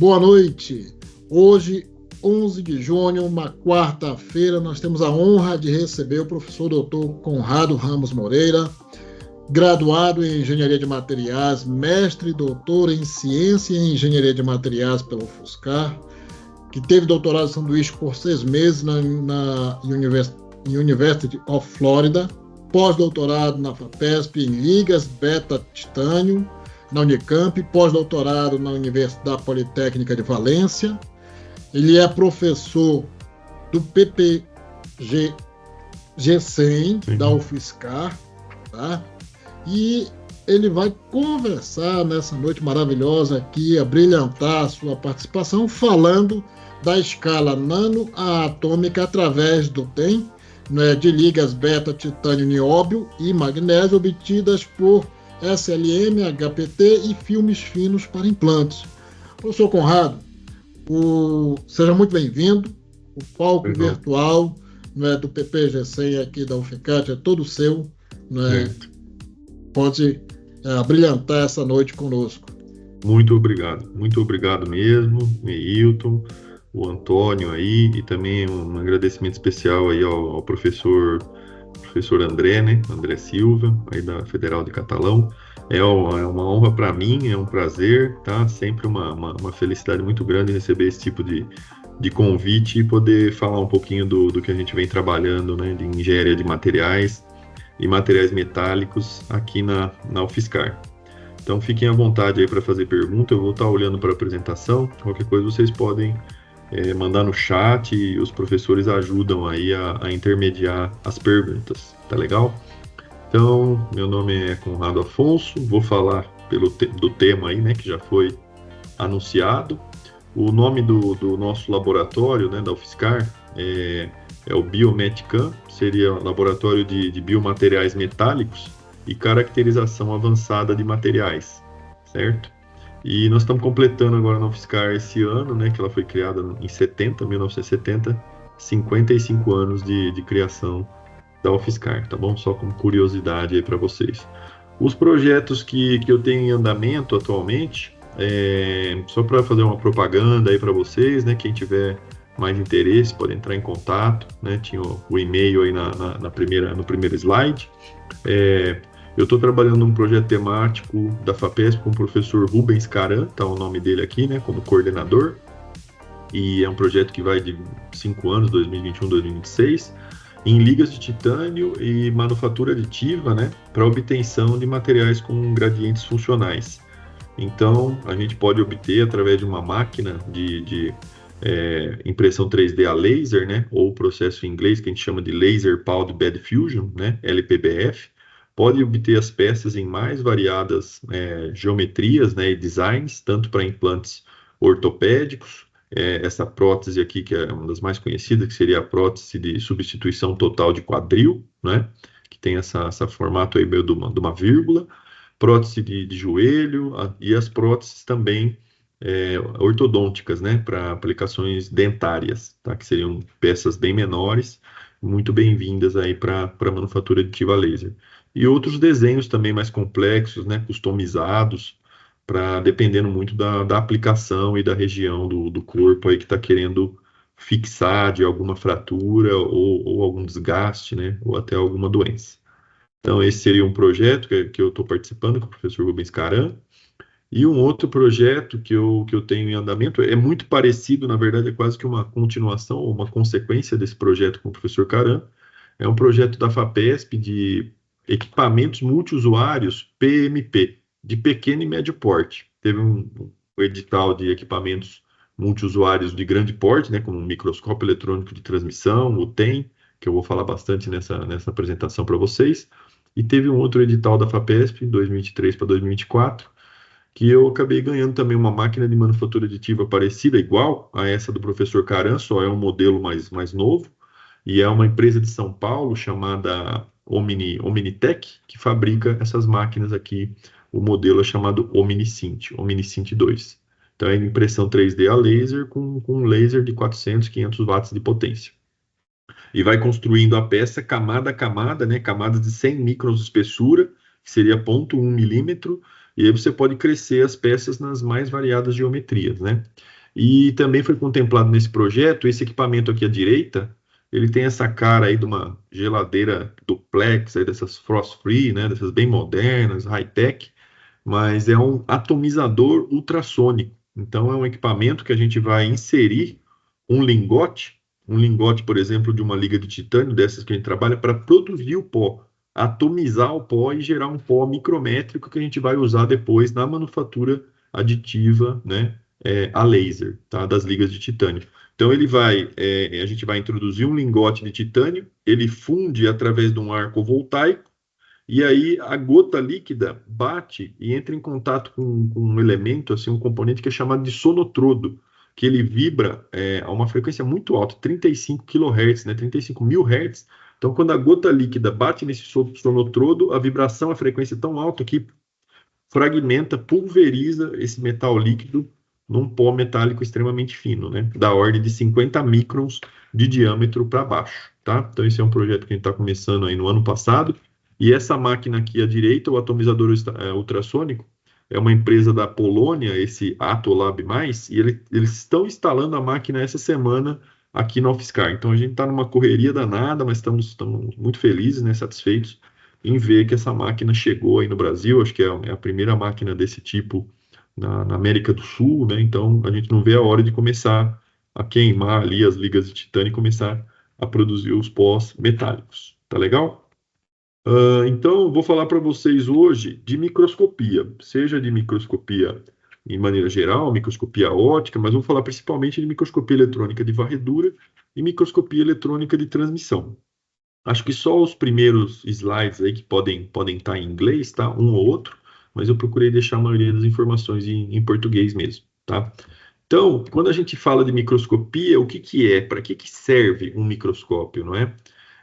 Boa noite. Hoje, 11 de junho, uma quarta-feira, nós temos a honra de receber o professor Dr. Conrado Ramos Moreira, graduado em Engenharia de Materiais, mestre e doutor em Ciência e Engenharia de Materiais pela UFSCar, que teve doutorado em sanduíche por 6 meses na University of Florida, pós-doutorado na FAPESP em Ligas Beta Titânio, na Unicamp, pós-doutorado na Universidade Politécnica de Valência. Ele é professor do PPG-100 da UFSCar, tá? E ele vai conversar nessa noite maravilhosa aqui, a brilhantar a sua participação, falando da escala nanoatômica através do TEM, né, de ligas beta, titânio, nióbio e magnésio obtidas por SLM, HPT e filmes finos para implantes. Professor Conrado, seja muito bem-vindo. O palco virtual, né, do PPG-100 aqui da UFSCar é todo seu. Né? Pode brilhantar essa noite conosco. Muito obrigado mesmo, Hilton, o Antônio aí, e também um agradecimento especial aí ao professor André, né? André Silva, aí da Federal de Catalão. É uma honra para mim, é um prazer, tá? Sempre uma felicidade muito grande receber esse tipo de convite e poder falar um pouquinho do que a gente vem trabalhando, né? De engenharia de materiais e materiais metálicos aqui na UFSCar. Então fiquem à vontade aí para fazer pergunta, eu vou estar olhando para a apresentação, qualquer coisa vocês podem mandar no chat e os professores ajudam aí a intermediar as perguntas, tá legal? Então, meu nome é Conrado Afonso, vou falar do tema aí, né, que já foi anunciado. O nome do nosso laboratório, né, da UFSCar, é o Biometcam, seria Laboratório de Biomateriais Metálicos e Caracterização Avançada de Materiais, certo? E nós estamos completando agora na UFSCar esse ano, né, que ela foi criada em 1970, 55 anos de criação da UFSCar, tá bom? Só como curiosidade aí para vocês. Os projetos que eu tenho em andamento atualmente, só para fazer uma propaganda aí para vocês, né, quem tiver mais interesse pode entrar em contato, né, tinha o e-mail aí no primeiro slide. Eu estou trabalhando num projeto temático da FAPESP com o professor Rubens Caran, tá o nome dele aqui, né, como coordenador, e é um projeto que vai de 5 anos, 2021, 2026, em ligas de titânio e manufatura aditiva, né, para obtenção de materiais com gradientes funcionais. Então, a gente pode obter através de uma máquina de impressão 3D a laser, né, ou o processo em inglês que a gente chama de Laser Powder Bed Fusion, né, LPBF, pode obter as peças em mais variadas geometrias, né, e designs, tanto para implantes ortopédicos, essa prótese aqui, que é uma das mais conhecidas, que seria a prótese de substituição total de quadril, né, que tem essa formato aí meio de uma vírgula, prótese de joelho, e as próteses também ortodônticas, né, para aplicações dentárias, tá, que seriam peças bem menores, muito bem-vindas aí para a manufatura aditiva laser. E outros desenhos também mais complexos, né, customizados, dependendo muito da aplicação e da região do corpo aí que está querendo fixar de alguma fratura ou algum desgaste, né, ou até alguma doença. Então, esse seria um projeto que eu estou participando com o professor Rubens Caran. E um outro projeto que eu tenho em andamento é muito parecido, na verdade, é quase que uma continuação ou uma consequência desse projeto com o professor Caran. É um projeto da FAPESP de equipamentos multiusuários PMP, de pequeno e médio porte. Teve um edital de equipamentos multiusuários de grande porte, né, como o microscópio eletrônico de transmissão, o TEM, que eu vou falar bastante nessa apresentação para vocês. E teve um outro edital da FAPESP, 2023 para 2024, que eu acabei ganhando também uma máquina de manufatura aditiva parecida, igual a essa do professor Caran, só é um modelo mais novo, e é uma empresa de São Paulo chamada Omnitech, que fabrica essas máquinas aqui. O modelo é chamado OmniSynth 2. Então é impressão 3D a laser com um laser de 400, 500 watts de potência. E vai construindo a peça camada a camada, né, camadas de 100 microns de espessura, que seria 0,1 milímetro, e aí você pode crescer as peças nas mais variadas geometrias, né? E também foi contemplado nesse projeto, esse equipamento aqui à direita, ele tem essa cara aí de uma geladeira duplex, aí dessas frost-free, né? Dessas bem modernas, high-tech, mas é um atomizador ultrassônico. Então, é um equipamento que a gente vai inserir um lingote, por exemplo, de uma liga de titânio, dessas que a gente trabalha, para produzir o pó, atomizar o pó e gerar um pó micrométrico que a gente vai usar depois na manufatura aditiva, né, a laser, tá, das ligas de titânio. Então, a gente vai introduzir um lingote de titânio, ele funde através de um arco voltaico, e aí a gota líquida bate e entra em contato com um elemento, assim, um componente que é chamado de sonotrodo, que ele vibra a uma frequência muito alta, 35 kHz, né, 35 mil Hz. Então, quando a gota líquida bate nesse sonotrodo, a vibração, a frequência é tão alta que fragmenta, pulveriza esse metal líquido num pó metálico extremamente fino, né, da ordem de 50 microns de diâmetro para baixo, tá? Então, esse é um projeto que a gente está começando aí no ano passado. E essa máquina aqui à direita, o atomizador ultrassônico, é uma empresa da Polônia, esse Atolab+, e eles estão instalando a máquina essa semana aqui na UFSCar. Então a gente está numa correria danada, mas estamos muito felizes, né, satisfeitos em ver que essa máquina chegou aí no Brasil. Acho que é a primeira máquina desse tipo na América do Sul, né? Então a gente não vê a hora de começar a queimar ali as ligas de titânio e começar a produzir os pós metálicos. Tá legal? Então, vou falar para vocês hoje de microscopia, seja de microscopia em maneira geral, microscopia óptica, mas vou falar principalmente de microscopia eletrônica de varredura e microscopia eletrônica de transmissão. Acho que só os primeiros slides aí que podem estar em inglês, tá? Um ou outro, mas eu procurei deixar a maioria das informações em português mesmo, tá? Então, quando a gente fala de microscopia, o que que é? Para que serve um microscópio, não é?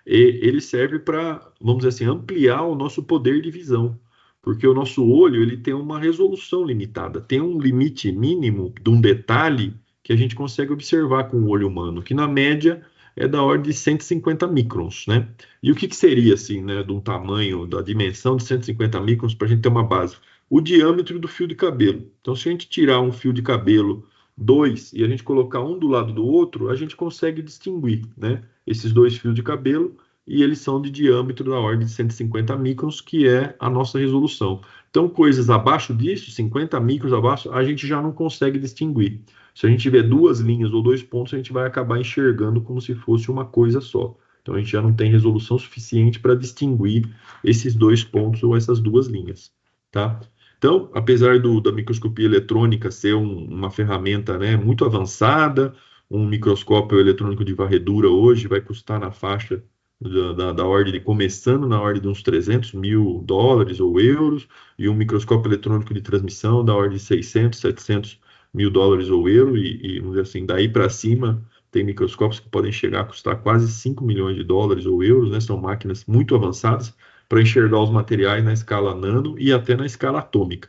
Ele serve para, vamos dizer assim, ampliar o nosso poder de visão, porque o nosso olho ele tem uma resolução limitada, tem um limite mínimo de um detalhe que a gente consegue observar com o olho humano, que na média é da ordem de 150 microns, né? E o que que seria, assim, né, de um tamanho, da dimensão de 150 microns, para a gente ter uma base? O diâmetro do fio de cabelo. Então, se a gente tirar um fio de cabelo, dois, e a gente colocar um do lado do outro, a gente consegue distinguir, né, esses dois fios de cabelo, e eles são de diâmetro da ordem de 150 microns, que é a nossa resolução. Então, coisas abaixo disso, 50 microns abaixo, a gente já não consegue distinguir. Se a gente tiver duas linhas ou dois pontos, a gente vai acabar enxergando como se fosse uma coisa só. Então, a gente já não tem resolução suficiente para distinguir esses dois pontos ou essas duas linhas, tá? Então, apesar da microscopia eletrônica ser uma ferramenta, né, muito avançada, um microscópio eletrônico de varredura hoje vai custar na faixa da ordem de, começando na ordem de uns 300 mil dólares ou euros, e um microscópio eletrônico de transmissão da ordem de 600, 700 mil dólares ou euro, vamos dizer assim, daí para cima tem microscópios que podem chegar a custar quase 5 milhões de dólares ou euros, né, são máquinas muito avançadas para enxergar os materiais na escala nano e até na escala atômica.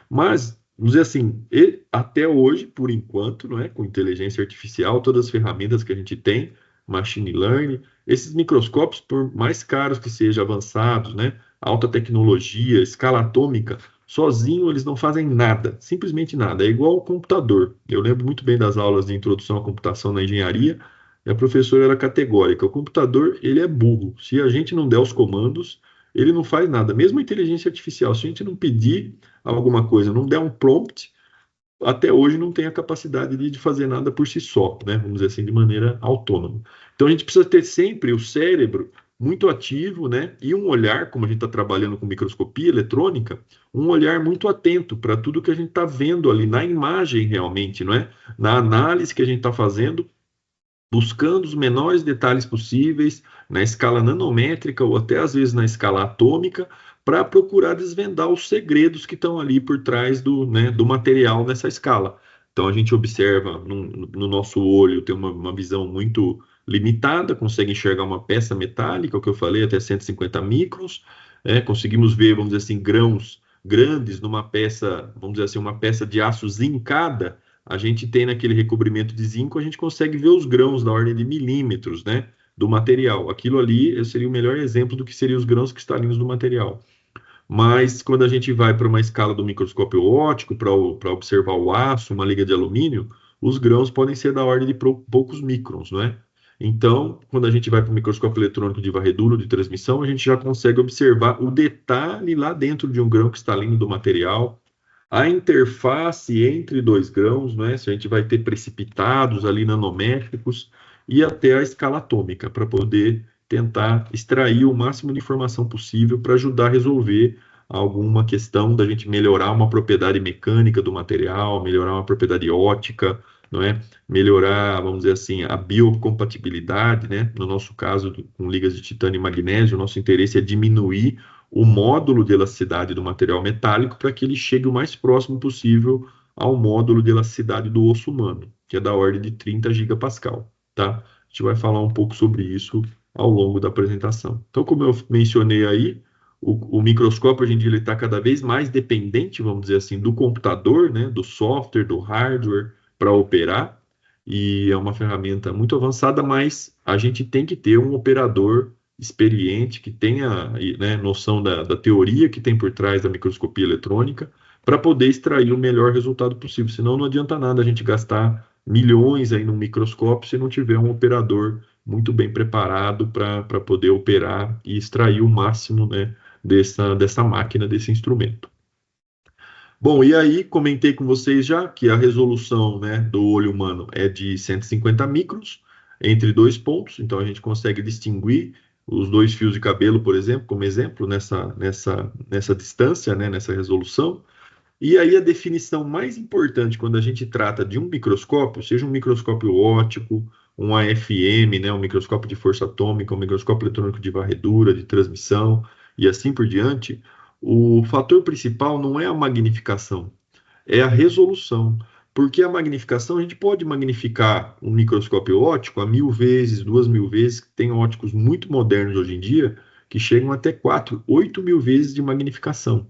Mas, vamos dizer assim, até hoje, por enquanto, não é, com inteligência artificial, todas as ferramentas que a gente tem, machine learning, esses microscópios, por mais caros que sejam, avançados, né, alta tecnologia, escala atômica, sozinho eles não fazem nada, simplesmente nada. É igual ao computador. Eu lembro muito bem das aulas de introdução à computação na engenharia, e a professora era categórica: o computador, ele é burro. Se a gente não der os comandos, ele não faz nada. Mesmo a inteligência artificial, se a gente não pedir alguma coisa, não der um prompt, até hoje não tem a capacidade de fazer nada por si só, né? Vamos dizer assim, de maneira autônoma. Então a gente precisa ter sempre o cérebro muito ativo, né? E um olhar, como a gente está trabalhando com microscopia eletrônica, um olhar muito atento para tudo que a gente está vendo ali na imagem realmente, não é? Na análise que a gente está fazendo, buscando os menores detalhes possíveis na escala nanométrica ou até às vezes na escala atômica, para procurar desvendar os segredos que estão ali por trás né, do material nessa escala. Então a gente observa no nosso olho, tem uma visão muito limitada, consegue enxergar uma peça metálica, o que eu falei, até 150 microns, conseguimos ver, vamos dizer assim, grãos grandes numa peça, vamos dizer assim, uma peça de aço zincada. A gente tem naquele recobrimento de zinco, a gente consegue ver os grãos da ordem de milímetros, né, do material. Aquilo ali seria o melhor exemplo do que seriam os grãos cristalinos do material. Mas quando a gente vai para uma escala do microscópio óptico, para observar o aço, uma liga de alumínio, os grãos podem ser da ordem de poucos microns, não é? Então, quando a gente vai para o microscópio eletrônico de varredura ou de transmissão, a gente já consegue observar o detalhe lá dentro de um grão cristalino do material, a interface entre dois grãos, né? Se a gente vai ter precipitados ali nanométricos e até a escala atômica, para poder tentar extrair o máximo de informação possível para ajudar a resolver alguma questão da gente melhorar uma propriedade mecânica do material, melhorar uma propriedade ótica, não é? Melhorar, vamos dizer assim, a biocompatibilidade, né? No nosso caso, com ligas de titânio e magnésio, o nosso interesse é diminuir o módulo de elasticidade do material metálico para que ele chegue o mais próximo possível ao módulo de elasticidade do osso humano, que é da ordem de 30 gigapascal, tá? A gente vai falar um pouco sobre isso ao longo da apresentação. Então, como eu mencionei aí, o microscópio hoje em dia está cada vez mais dependente, vamos dizer assim, do computador, né, do software, do hardware para operar, e é uma ferramenta muito avançada, mas a gente tem que ter um operador experiente, que tenha, né, noção da teoria que tem por trás da microscopia eletrônica, para poder extrair o melhor resultado possível. Senão não adianta nada a gente gastar milhões aí no microscópio se não tiver um operador muito bem preparado para poder operar e extrair o máximo, né, dessa máquina, desse instrumento. Bom, e aí comentei com vocês já que a resolução, né, do olho humano é de 150 microns entre dois pontos, então a gente consegue distinguir os dois fios de cabelo, por exemplo, como exemplo, nessa distância, né, nessa resolução. E aí a definição mais importante quando a gente trata de um microscópio, seja um microscópio óptico, um AFM, né, um microscópio de força atômica, um microscópio eletrônico de varredura, de transmissão e assim por diante, o fator principal não é a magnificação, é a resolução. Porque a magnificação, a gente pode magnificar um microscópio óptico a 1000 vezes, 2000 vezes, tem ópticos muito modernos hoje em dia, que chegam até 4, 8.000 vezes de magnificação.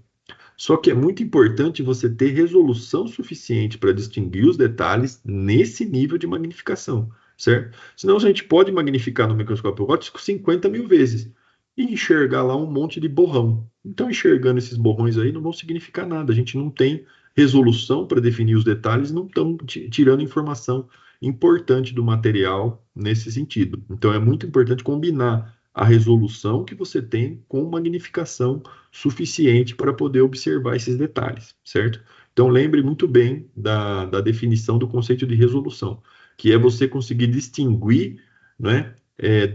Só que é muito importante você ter resolução suficiente para distinguir os detalhes nesse nível de magnificação, certo? Senão a gente pode magnificar no microscópio óptico 50.000 vezes e enxergar lá um monte de borrão. Então, enxergando esses borrões aí não vão significar nada. A gente não tem resolução para definir os detalhes, não estamos tirando informação importante do material nesse sentido. Então, é muito importante combinar a resolução que você tem com magnificação suficiente para poder observar esses detalhes, certo? Então, lembre muito bem da definição do conceito de resolução, que é você conseguir distinguir, né,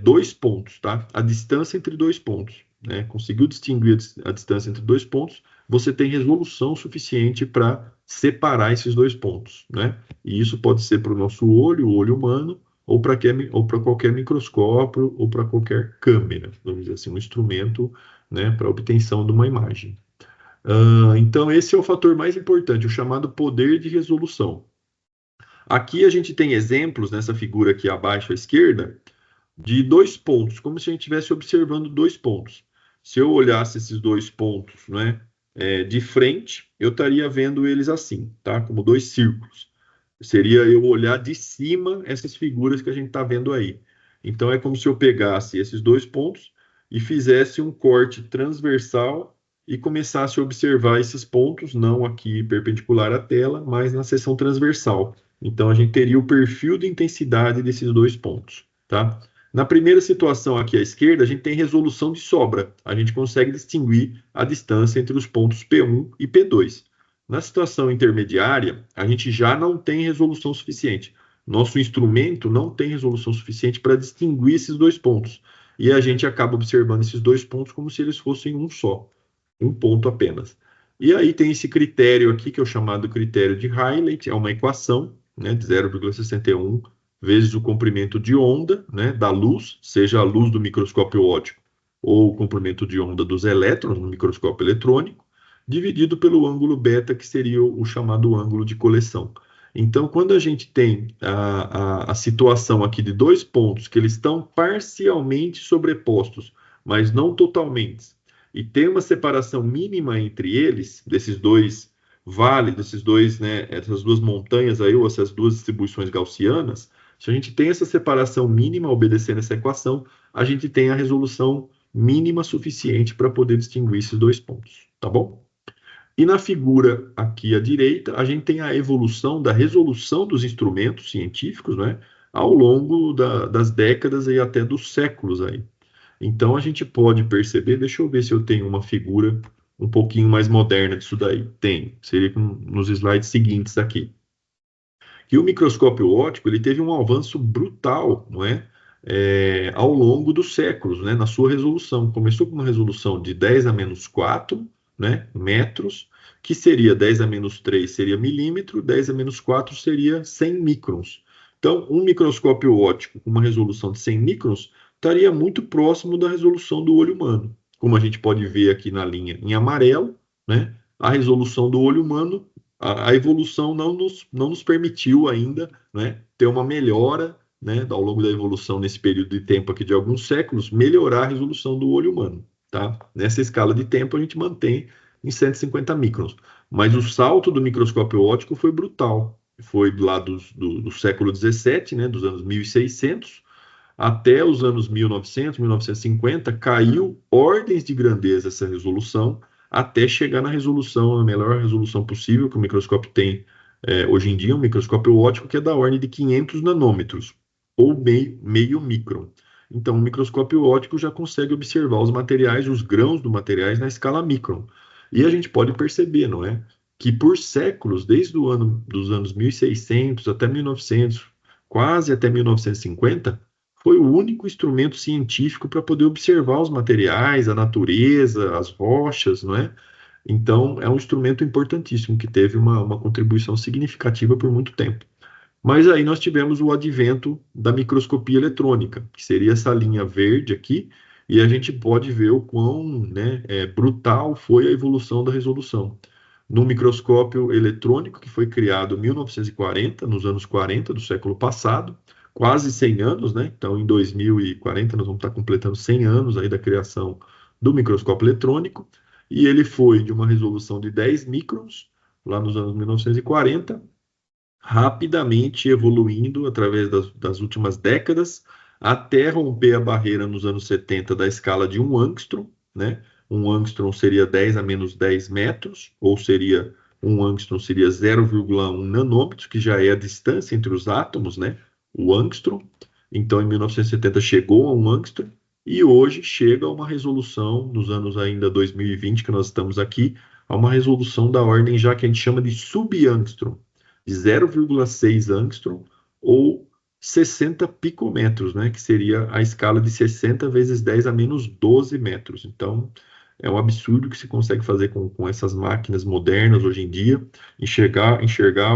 dois pontos, tá? A distância entre dois pontos, né? Conseguiu distinguir a distância entre dois pontos, você tem resolução suficiente para separar esses dois pontos, né? E isso pode ser para o nosso olho, o olho humano, ou para qualquer microscópio, ou para qualquer câmera, vamos dizer assim, um instrumento, né, para obtenção de uma imagem. Então, esse é o fator mais importante, o chamado poder de resolução. Aqui a gente tem exemplos, nessa figura aqui abaixo à esquerda, de dois pontos, como se a gente estivesse observando dois pontos. Se eu olhasse esses dois pontos, né, de frente, eu estaria vendo eles assim, tá? Como dois círculos. Seria eu olhar de cima essas figuras que a gente está vendo aí. Então, é como se eu pegasse esses dois pontos e fizesse um corte transversal e começasse a observar esses pontos, não aqui perpendicular à tela, mas na seção transversal. Então, a gente teria o perfil de intensidade desses dois pontos, tá? Na primeira situação aqui à esquerda, a gente tem resolução de sobra. A gente consegue distinguir a distância entre os pontos P1 e P2. Na situação intermediária, a gente já não tem resolução suficiente. Nosso instrumento não tem resolução suficiente para distinguir esses dois pontos. E a gente acaba observando esses dois pontos como se eles fossem um só, um ponto apenas. E aí tem esse critério aqui, que é o chamado critério de Rayleigh, é uma equação, né, de 0,61 vezes o comprimento de onda, né, da luz, seja a luz do microscópio óptico ou o comprimento de onda dos elétrons no microscópio eletrônico, dividido pelo ângulo beta, que seria o chamado ângulo de coleção. Então, quando a gente tem a situação aqui de dois pontos que eles estão parcialmente sobrepostos, mas não totalmente, e tem uma separação mínima entre eles, desses dois vales, desses dois, né, essas duas montanhas aí, ou essas duas distribuições gaussianas, se a gente tem essa separação mínima obedecendo essa equação, a gente tem a resolução mínima suficiente para poder distinguir esses dois pontos, tá bom? E na figura aqui à direita, a gente tem a evolução da resolução dos instrumentos científicos, né, ao longo das décadas e até dos séculos aí. Então a gente pode perceber, deixa eu ver se eu tenho uma figura um pouquinho mais moderna disso daí. Tem, seria nos slides seguintes aqui. Que o microscópio óptico ele teve um avanço brutal, não é? Ao longo dos séculos, né, na sua resolução. Começou com uma resolução de 10 a menos 4, né, metros, que seria 10 a menos 3 seria milímetro, 10 a menos 4 seria 100 microns. Então, um microscópio óptico com uma resolução de 100 microns estaria muito próximo da resolução do olho humano. Como a gente pode ver aqui na linha em amarelo, né, a resolução do olho humano, a evolução não nos permitiu ainda, né, ter uma melhora, né, ao longo da evolução nesse período de tempo aqui de alguns séculos, melhorar a resolução do olho humano, tá? Nessa escala de tempo a gente mantém em 150 microns, mas o salto do microscópio óptico foi brutal, foi lá do século 17, né, dos anos 1600, até os anos 1900, 1950, caiu ordens de grandeza essa resolução, até chegar na resolução, a melhor resolução possível que o microscópio tem hoje em dia, um microscópio óptico que é da ordem de 500 nanômetros, ou meio micron. Então, o microscópio óptico já consegue observar os materiais, os grãos dos materiais na escala micron. E a gente pode perceber, não é? Que por séculos, desde dos anos 1600 até 1900, quase até 1950, foi o único instrumento científico para poder observar os materiais, a natureza, as rochas, não é? Então, é um instrumento importantíssimo que teve uma contribuição significativa por muito tempo. Mas aí nós tivemos o advento da microscopia eletrônica, que seria essa linha verde aqui, e a gente pode ver o quão, né, brutal foi a evolução da resolução. No microscópio eletrônico, que foi criado em 1940, nos anos 40 do século passado, quase 100 anos, né? Então, em 2040, nós vamos estar completando 100 anos aí da criação do microscópio eletrônico, e ele foi de uma resolução de 10 microns, lá nos anos 1940, rapidamente evoluindo através das últimas décadas, até romper a barreira nos anos 70 da escala de 1 angstrom, né? Um angstrom seria 10 a menos 10 metros, ou seria, um angstrom seria 0,1 nanômetro, que já é a distância entre os átomos, né? O angstrom. Então, em 1970 chegou a 1 angstrom, e hoje chega a uma resolução, nos anos ainda 2020, que nós estamos aqui, a uma resolução da ordem já que a gente chama de sub-angstrom, de 0,6 angstrom ou 60 picometros, né, que seria a escala de 60 vezes 10 a menos 12 metros. Então, é um absurdo que se consegue fazer com essas máquinas modernas hoje em dia, enxergar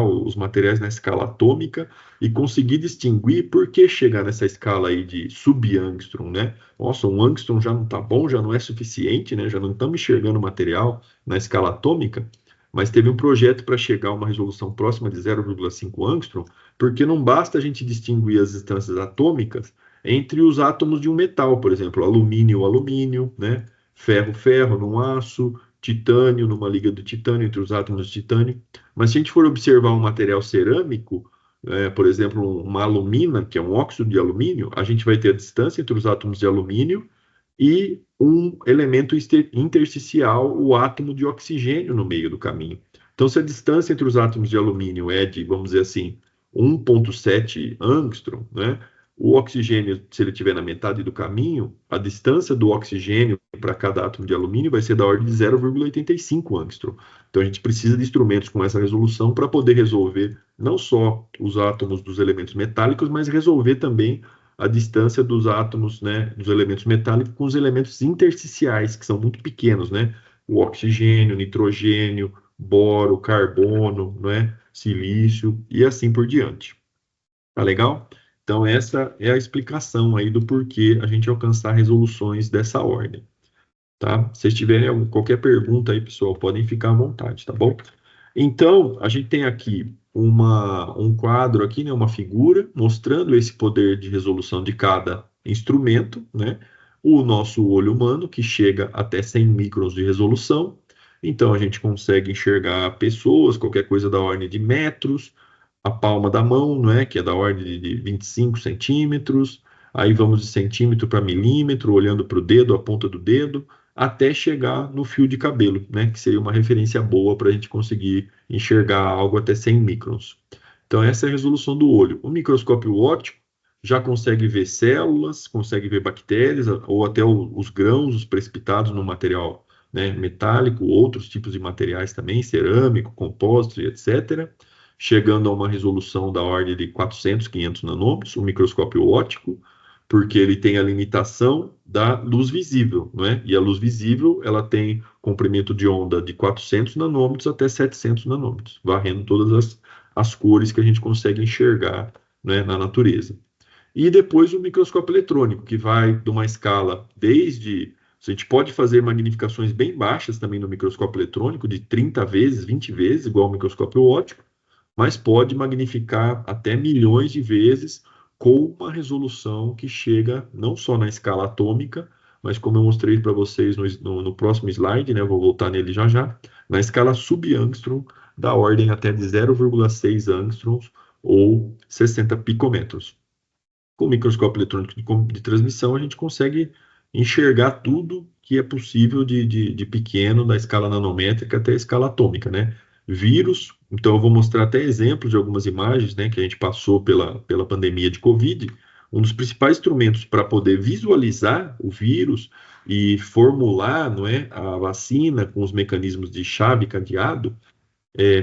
os materiais na escala atômica e conseguir distinguir por que chegar nessa escala aí de sub-angstrom, né? Nossa, um angstrom já não está bom, já não é suficiente, né? Já não estamos enxergando o material na escala atômica, mas teve um projeto para chegar a uma resolução próxima de 0,5 angstrom, porque não basta a gente distinguir as distâncias atômicas entre os átomos de um metal, por exemplo, alumínio, alumínio, né? Ferro, ferro num aço, titânio numa liga do titânio, entre os átomos de titânio. Mas se a gente for observar um material cerâmico, por exemplo, uma alumina, que é um óxido de alumínio, a gente vai ter a distância entre os átomos de alumínio e um elemento intersticial, o átomo de oxigênio no meio do caminho. Então, se a distância entre os átomos de alumínio é de, vamos dizer assim, 1,7 angstrom, né? O oxigênio, se ele estiver na metade do caminho, a distância do oxigênio para cada átomo de alumínio vai ser da ordem de 0,85 angstrom. Então, a gente precisa de instrumentos com essa resolução para poder resolver não só os átomos dos elementos metálicos, mas resolver também a distância dos átomos, né, dos elementos metálicos com os elementos intersticiais, que são muito pequenos, né? O oxigênio, nitrogênio, boro, carbono, né, silício e assim por diante. Tá legal? Então, essa é a explicação aí do porquê a gente alcançar resoluções dessa ordem. Tá? Se vocês tiverem qualquer pergunta aí, pessoal, podem ficar à vontade, tá bom? Então, a gente tem aqui um quadro aqui, né, uma figura, mostrando esse poder de resolução de cada instrumento, né? O nosso olho humano, que chega até 100 microns de resolução. Então, a gente consegue enxergar pessoas, qualquer coisa da ordem de metros, a palma da mão, não é? Que é da ordem de 25 centímetros. Aí vamos de centímetro para milímetro, olhando para o dedo, a ponta do dedo. até chegar no fio de cabelo, né? Que seria uma referência boa para a gente conseguir enxergar algo até 100 microns. Então, essa é a resolução do olho. O microscópio óptico já consegue ver células, consegue ver bactérias, ou até os grãos, os precipitados no material, né, metálico, outros tipos de materiais também, cerâmico, compósito, etc., chegando a uma resolução da ordem de 400, 500 nanômetros, o microscópio óptico, porque ele tem a limitação da luz visível, não é? E a luz visível, ela tem comprimento de onda de 400 nanômetros até 700 nanômetros, varrendo todas as cores que a gente consegue enxergar, né, na natureza. E depois o microscópio eletrônico, que vai de uma escala desde... A gente pode fazer magnificações bem baixas também no microscópio eletrônico, de 30 vezes, 20 vezes, igual ao microscópio óptico, mas pode magnificar até milhões de vezes com uma resolução que chega não só na escala atômica, mas como eu mostrei para vocês no próximo slide, né, eu vou voltar nele já já, na escala sub-angstrom, da ordem até de 0,6 angstroms ou 60 picômetros. Com o microscópio eletrônico de transmissão, a gente consegue enxergar tudo que é possível de pequeno, da escala nanométrica até a escala atômica, né? Vírus, então eu vou mostrar até exemplos de algumas imagens, né, que a gente passou pela pandemia de Covid. Um dos principais instrumentos para poder visualizar o vírus e formular, não é, a vacina com os mecanismos de chave cadeado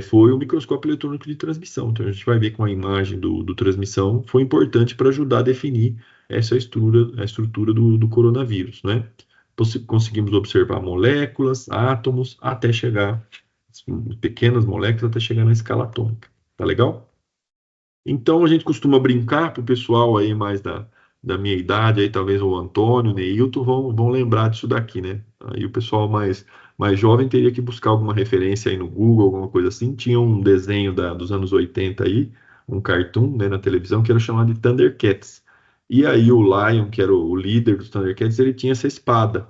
foi o microscópio eletrônico de transmissão. Então, a gente vai ver com a imagem do transmissão foi importante para ajudar a definir essa estrutura do coronavírus, né? Conseguimos observar moléculas, átomos, até chegar, pequenas moléculas, até chegar na escala atômica. Tá legal? Então, a gente costuma brincar para o pessoal aí mais da minha idade, aí talvez o Antônio, o Neilton, vão lembrar disso daqui, né? Aí o pessoal mais jovem teria que buscar alguma referência aí no Google, alguma coisa assim. Tinha um desenho dos anos 80 aí, um cartoon, né, na televisão, que era chamado de Thundercats. E aí o Lion, que era o líder dos Thundercats, ele tinha essa espada.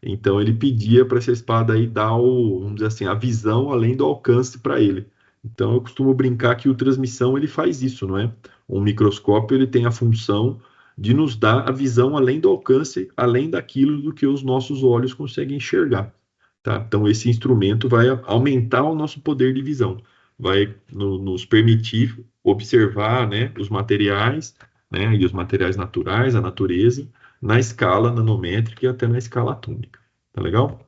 Então ele pedia para essa espada aí dar vamos dizer assim, a visão além do alcance para ele. Então eu costumo brincar que o transmissão ele faz isso, não é? Um microscópio ele tem a função de nos dar a visão além do alcance, além daquilo do que os nossos olhos conseguem enxergar, tá? Então esse instrumento vai aumentar o nosso poder de visão, vai nos permitir observar, né, os materiais, né, e os materiais naturais, a natureza, na escala nanométrica e até na escala atômica, tá legal?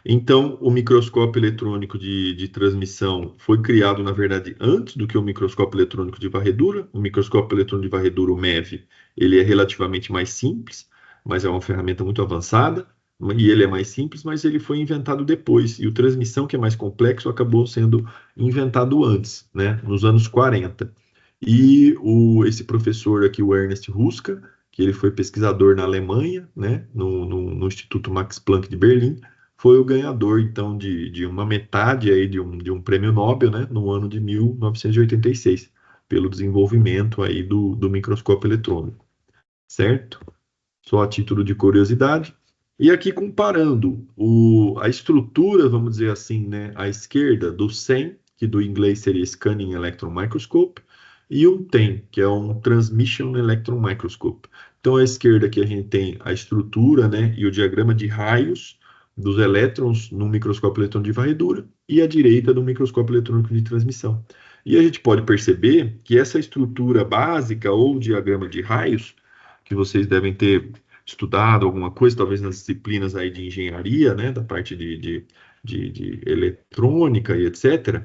Então, o microscópio eletrônico de transmissão foi criado, na verdade, antes do que o microscópio eletrônico de varredura. O microscópio eletrônico de varredura, o MEV, ele é relativamente mais simples, mas é uma ferramenta muito avançada, e ele é mais simples, mas ele foi inventado depois. E o transmissão, que é mais complexo, acabou sendo inventado antes, né, nos anos 40. E esse professor aqui, o Ernest Ruska, que ele foi pesquisador na Alemanha, né, no Instituto Max Planck de Berlim, foi o ganhador, então, de uma metade aí de um prêmio Nobel, né, no ano de 1986, pelo desenvolvimento aí do microscópio eletrônico, certo? Só a título de curiosidade. E aqui comparando a estrutura, vamos dizer assim, né, à esquerda do SEM, que do inglês seria Scanning Electron Microscope, e o TEM, que é um Transmission Electron Microscope. Então, à esquerda aqui a gente tem a estrutura, né, e o diagrama de raios dos elétrons no microscópio eletrônico de varredura e à direita do microscópio eletrônico de transmissão. E a gente pode perceber que essa estrutura básica ou diagrama de raios, que vocês devem ter estudado alguma coisa, talvez nas disciplinas aí de engenharia, né, da parte de eletrônica e etc.,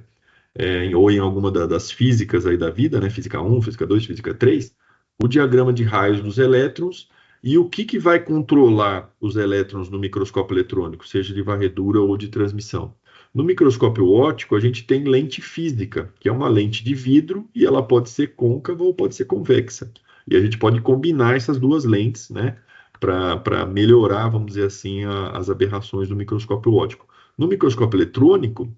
ou em alguma das físicas aí da vida, né, física 1, física 2, física 3, o diagrama de raios dos elétrons e o que vai controlar os elétrons no microscópio eletrônico, seja de varredura ou de transmissão. No microscópio óptico, a gente tem lente física, que é uma lente de vidro e ela pode ser côncava ou pode ser convexa. E a gente pode combinar essas duas lentes, né, para melhorar, vamos dizer assim, as aberrações do microscópio óptico. No microscópio eletrônico,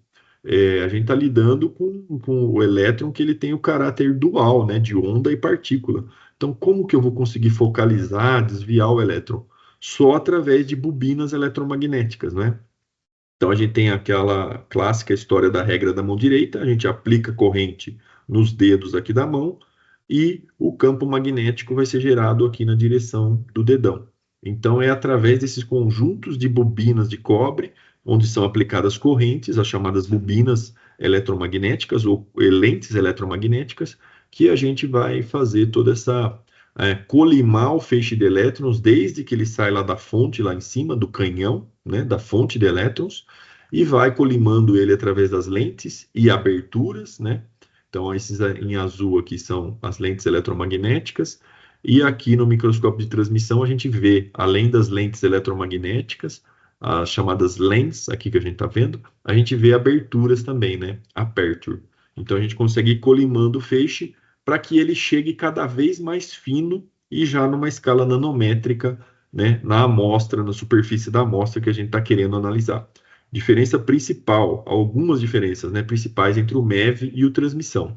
a gente está lidando com o elétron que ele tem o caráter dual, né, de onda e partícula. Então, como que eu vou conseguir focalizar, desviar o elétron? Só através de bobinas eletromagnéticas, né? Então, a gente tem aquela clássica história da regra da mão direita, a gente aplica corrente nos dedos aqui da mão e o campo magnético vai ser gerado aqui na direção do dedão. Então, é através desses conjuntos de bobinas de cobre, onde são aplicadas correntes, as chamadas bobinas eletromagnéticas ou lentes eletromagnéticas, que a gente vai fazer toda essa colimar o feixe de elétrons desde que ele sai lá da fonte, lá em cima, do canhão, né, da fonte de elétrons, e vai colimando ele através das lentes e aberturas, né? Então, esses em azul aqui são as lentes eletromagnéticas, e aqui no microscópio de transmissão a gente vê, além das lentes eletromagnéticas, as chamadas lens, aqui que a gente está vendo, a gente vê aberturas também, né? Aperture. Então, a gente consegue ir colimando o feixe para que ele chegue cada vez mais fino e já numa escala nanométrica, né, na amostra, na superfície da amostra que a gente está querendo analisar. Diferença principal, algumas diferenças, né, principais entre o MEV e o transmissão.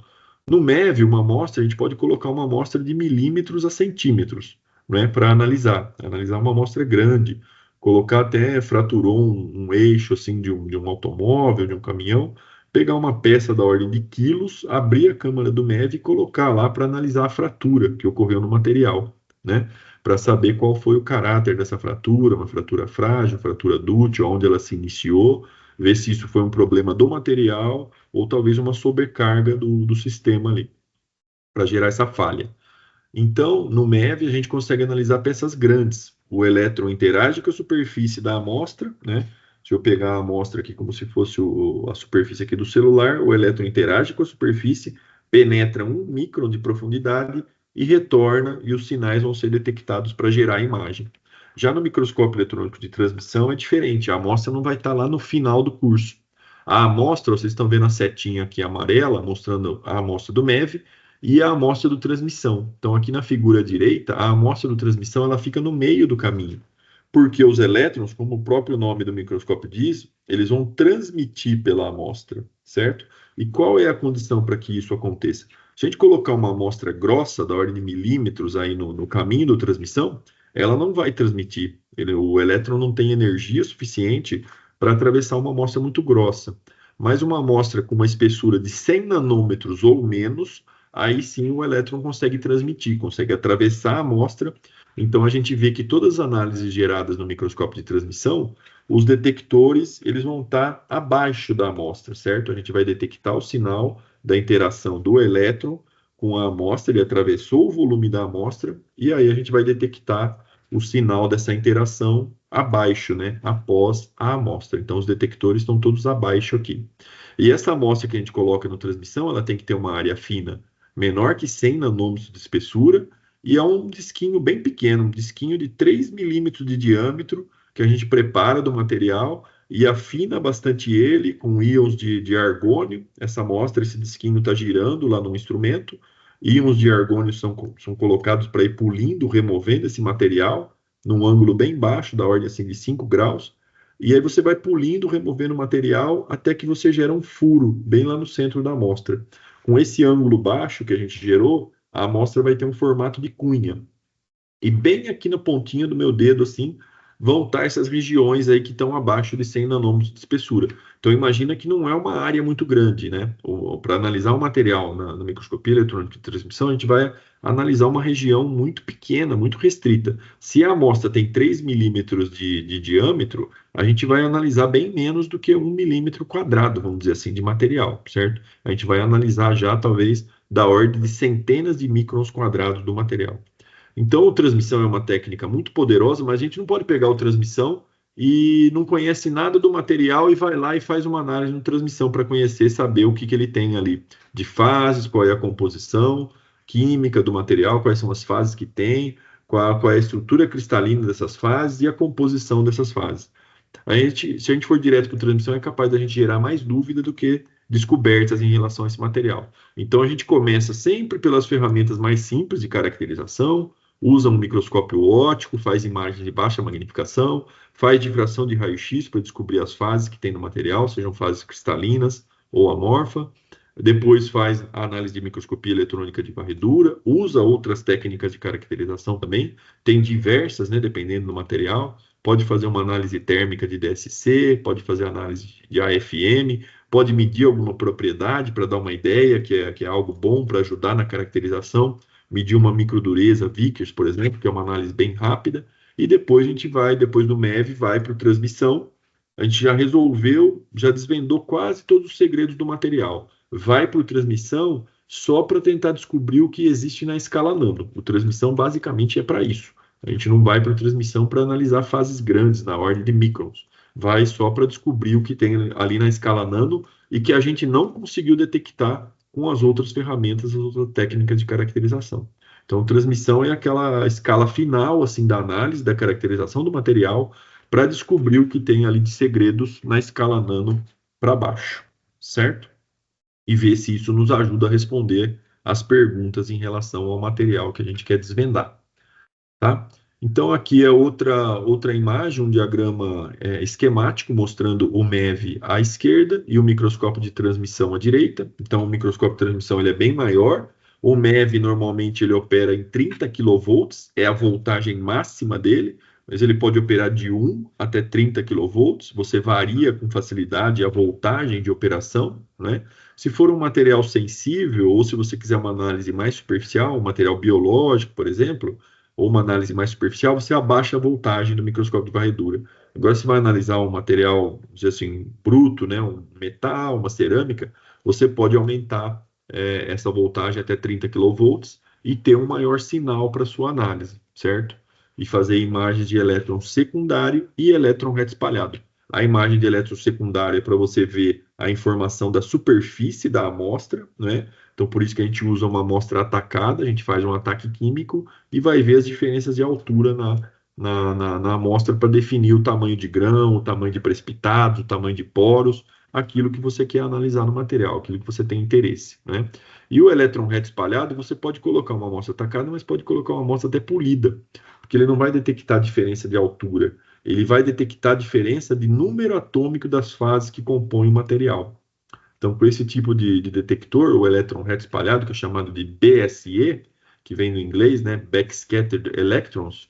No MEV, uma amostra, a gente pode colocar uma amostra de milímetros a centímetros, né, para analisar uma amostra grande, colocar até fraturou um eixo assim de um automóvel, de um caminhão, pegar uma peça da ordem de quilos, abrir a câmara do MEV e colocar lá para analisar a fratura que ocorreu no material, né? Para saber qual foi o caráter dessa fratura, uma fratura frágil, fratura dúctil, onde ela se iniciou, ver se isso foi um problema do material ou talvez uma sobrecarga do sistema ali, para gerar essa falha. Então, no MEV, a gente consegue analisar peças grandes. O elétron interage com a superfície da amostra, né? Se eu pegar a amostra aqui como se fosse a superfície aqui do celular, o elétron interage com a superfície, penetra 1 micron de profundidade e retorna, e os sinais vão ser detectados para gerar a imagem. Já no microscópio eletrônico de transmissão é diferente, a amostra não vai estar lá no final do curso. A amostra, vocês estão vendo a setinha aqui amarela, mostrando a amostra do MEV, e a amostra do transmissão. Então, aqui na figura direita, a amostra do transmissão ela fica no meio do caminho, porque os elétrons, como o próprio nome do microscópio diz, eles vão transmitir pela amostra, certo? E qual é a condição para que isso aconteça? Se a gente colocar uma amostra grossa, da ordem de milímetros, aí no caminho da transmissão, ela não vai transmitir. O elétron não tem energia suficiente para atravessar uma amostra muito grossa. Mas uma amostra com uma espessura de 100 nanômetros ou menos, aí sim o elétron consegue transmitir, consegue atravessar a amostra. Então a gente vê que todas as análises geradas no microscópio de transmissão, os detectores eles vão estar abaixo da amostra, certo? A gente vai detectar o sinal da interação do elétron com a amostra, ele atravessou o volume da amostra, e aí a gente vai detectar o sinal dessa interação abaixo, né? Após a amostra. Então os detectores estão todos abaixo aqui. E essa amostra que a gente coloca na transmissão, ela tem que ter uma área fina menor que 100 nanômetros de espessura, e é um disquinho bem pequeno, um disquinho de 3 milímetros de diâmetro, que a gente prepara do material e afina bastante ele com íons de argônio. Essa amostra, esse disquinho está girando lá no instrumento, íons de argônio são colocados para ir pulindo, removendo esse material, num ângulo bem baixo, da ordem assim, de 5 graus, e aí você vai pulindo, removendo o material, até que você gera um furo, bem lá no centro da amostra. Com esse ângulo baixo que a gente gerou, a amostra vai ter um formato de cunha. E bem aqui na pontinha do meu dedo, assim, vão estar essas regiões aí que estão abaixo de 100 nanômetros de espessura. Então, imagina que não é uma área muito grande, né? Para analisar o material na microscopia eletrônica de transmissão, a gente vai analisar uma região muito pequena, muito restrita. Se a amostra tem 3 milímetros de diâmetro, a gente vai analisar bem menos do que 1 milímetro quadrado, vamos dizer assim, de material, certo? A gente vai analisar já, talvez, da ordem de centenas de microns quadrados do material. Então, o transmissão é uma técnica muito poderosa, mas a gente não pode pegar o transmissão e não conhece nada do material e vai lá e faz uma análise no transmissão para conhecer, saber o que ele tem ali de fases, qual é a composição química do material, quais são as fases que tem, qual é a estrutura cristalina dessas fases e a composição dessas fases. Se a gente for direto para a transmissão, é capaz da gente gerar mais dúvida do que descobertas em relação a esse material. Então, a gente começa sempre pelas ferramentas mais simples de caracterização, usa um microscópio óptico, faz imagens de baixa magnificação, faz difração de raio-x para descobrir as fases que tem no material, sejam fases cristalinas ou amorfa. Depois faz a análise de microscopia eletrônica de varredura, usa outras técnicas de caracterização também, tem diversas, né, dependendo do material. Pode fazer uma análise térmica de DSC, pode fazer análise de AFM, pode medir alguma propriedade para dar uma ideia, que é algo bom para ajudar na caracterização, medir uma microdureza Vickers, por exemplo, que é uma análise bem rápida, e depois a gente vai, depois do MEV, vai para o transmissão. A gente já resolveu, já desvendou quase todos os segredos do material. Vai para o transmissão só para tentar descobrir o que existe na escala nano. O transmissão basicamente é para isso. A gente não vai para a transmissão para analisar fases grandes, na ordem de microns. Vai só para descobrir o que tem ali na escala nano e que a gente não conseguiu detectar com as outras ferramentas, as outras técnicas de caracterização. Então, transmissão é aquela escala final assim da análise, da caracterização do material, para descobrir o que tem ali de segredos na escala nano para baixo, certo? E ver se isso nos ajuda a responder as perguntas em relação ao material que a gente quer desvendar, tá? Então, aqui é outra imagem, um diagrama esquemático mostrando o MEV à esquerda e o microscópio de transmissão à direita. Então, o microscópio de transmissão ele é bem maior. O MEV, normalmente, ele opera em 30 kV, é a voltagem máxima dele, mas ele pode operar de 1 até 30 kV. Você varia com facilidade a voltagem de operação, né? Se for um material sensível, ou se você quiser uma análise mais superficial, um material biológico, por exemplo, ou uma análise mais superficial, você abaixa a voltagem do microscópio de varredura. Agora, se vai analisar um material, vamos dizer assim, bruto, né, um metal, uma cerâmica, você pode aumentar essa voltagem até 30 kV e ter um maior sinal para sua análise, certo? E fazer imagens de elétron secundário e elétron reto espalhado. A imagem de elétron secundário é para você ver a informação da superfície da amostra, né? Então, por isso que a gente usa uma amostra atacada, a gente faz um ataque químico e vai ver as diferenças de altura na amostra para definir o tamanho de grão, o tamanho de precipitados, o tamanho de poros, aquilo que você quer analisar no material, aquilo que você tem interesse, né? E o elétron reto espalhado, você pode colocar uma amostra atacada, mas pode colocar uma amostra até polida, porque ele não vai detectar diferença de altura, ele vai detectar a diferença de número atômico das fases que compõem o material. Então, com esse tipo de detector, o elétron reto espalhado, que é chamado de BSE, que vem do inglês, né, Backscattered Electrons,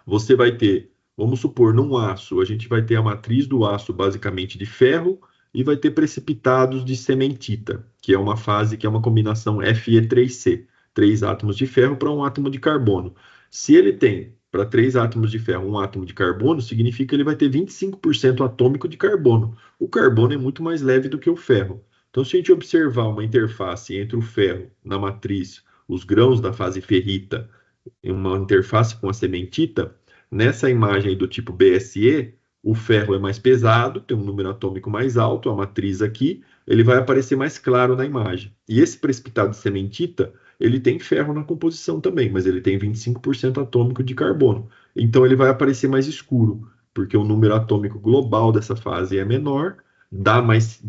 você vai ter, vamos supor, num aço, a gente vai ter a matriz do aço basicamente de ferro e vai ter precipitados de cementita, que é uma fase que é uma combinação Fe3C, 3 átomos de ferro para um átomo de carbono. Se ele tem para 3 átomos de ferro um átomo de carbono, significa que ele vai ter 25% atômico de carbono. O carbono é muito mais leve do que o ferro. Então, se a gente observar uma interface entre o ferro na matriz, os grãos da fase ferrita, em uma interface com a cementita, nessa imagem do tipo BSE, o ferro é mais pesado, tem um número atômico mais alto, a matriz aqui, ele vai aparecer mais claro na imagem. E esse precipitado de cementita, ele tem ferro na composição também, mas ele tem 25% atômico de carbono. Então ele vai aparecer mais escuro, porque o número atômico global dessa fase é menor, dá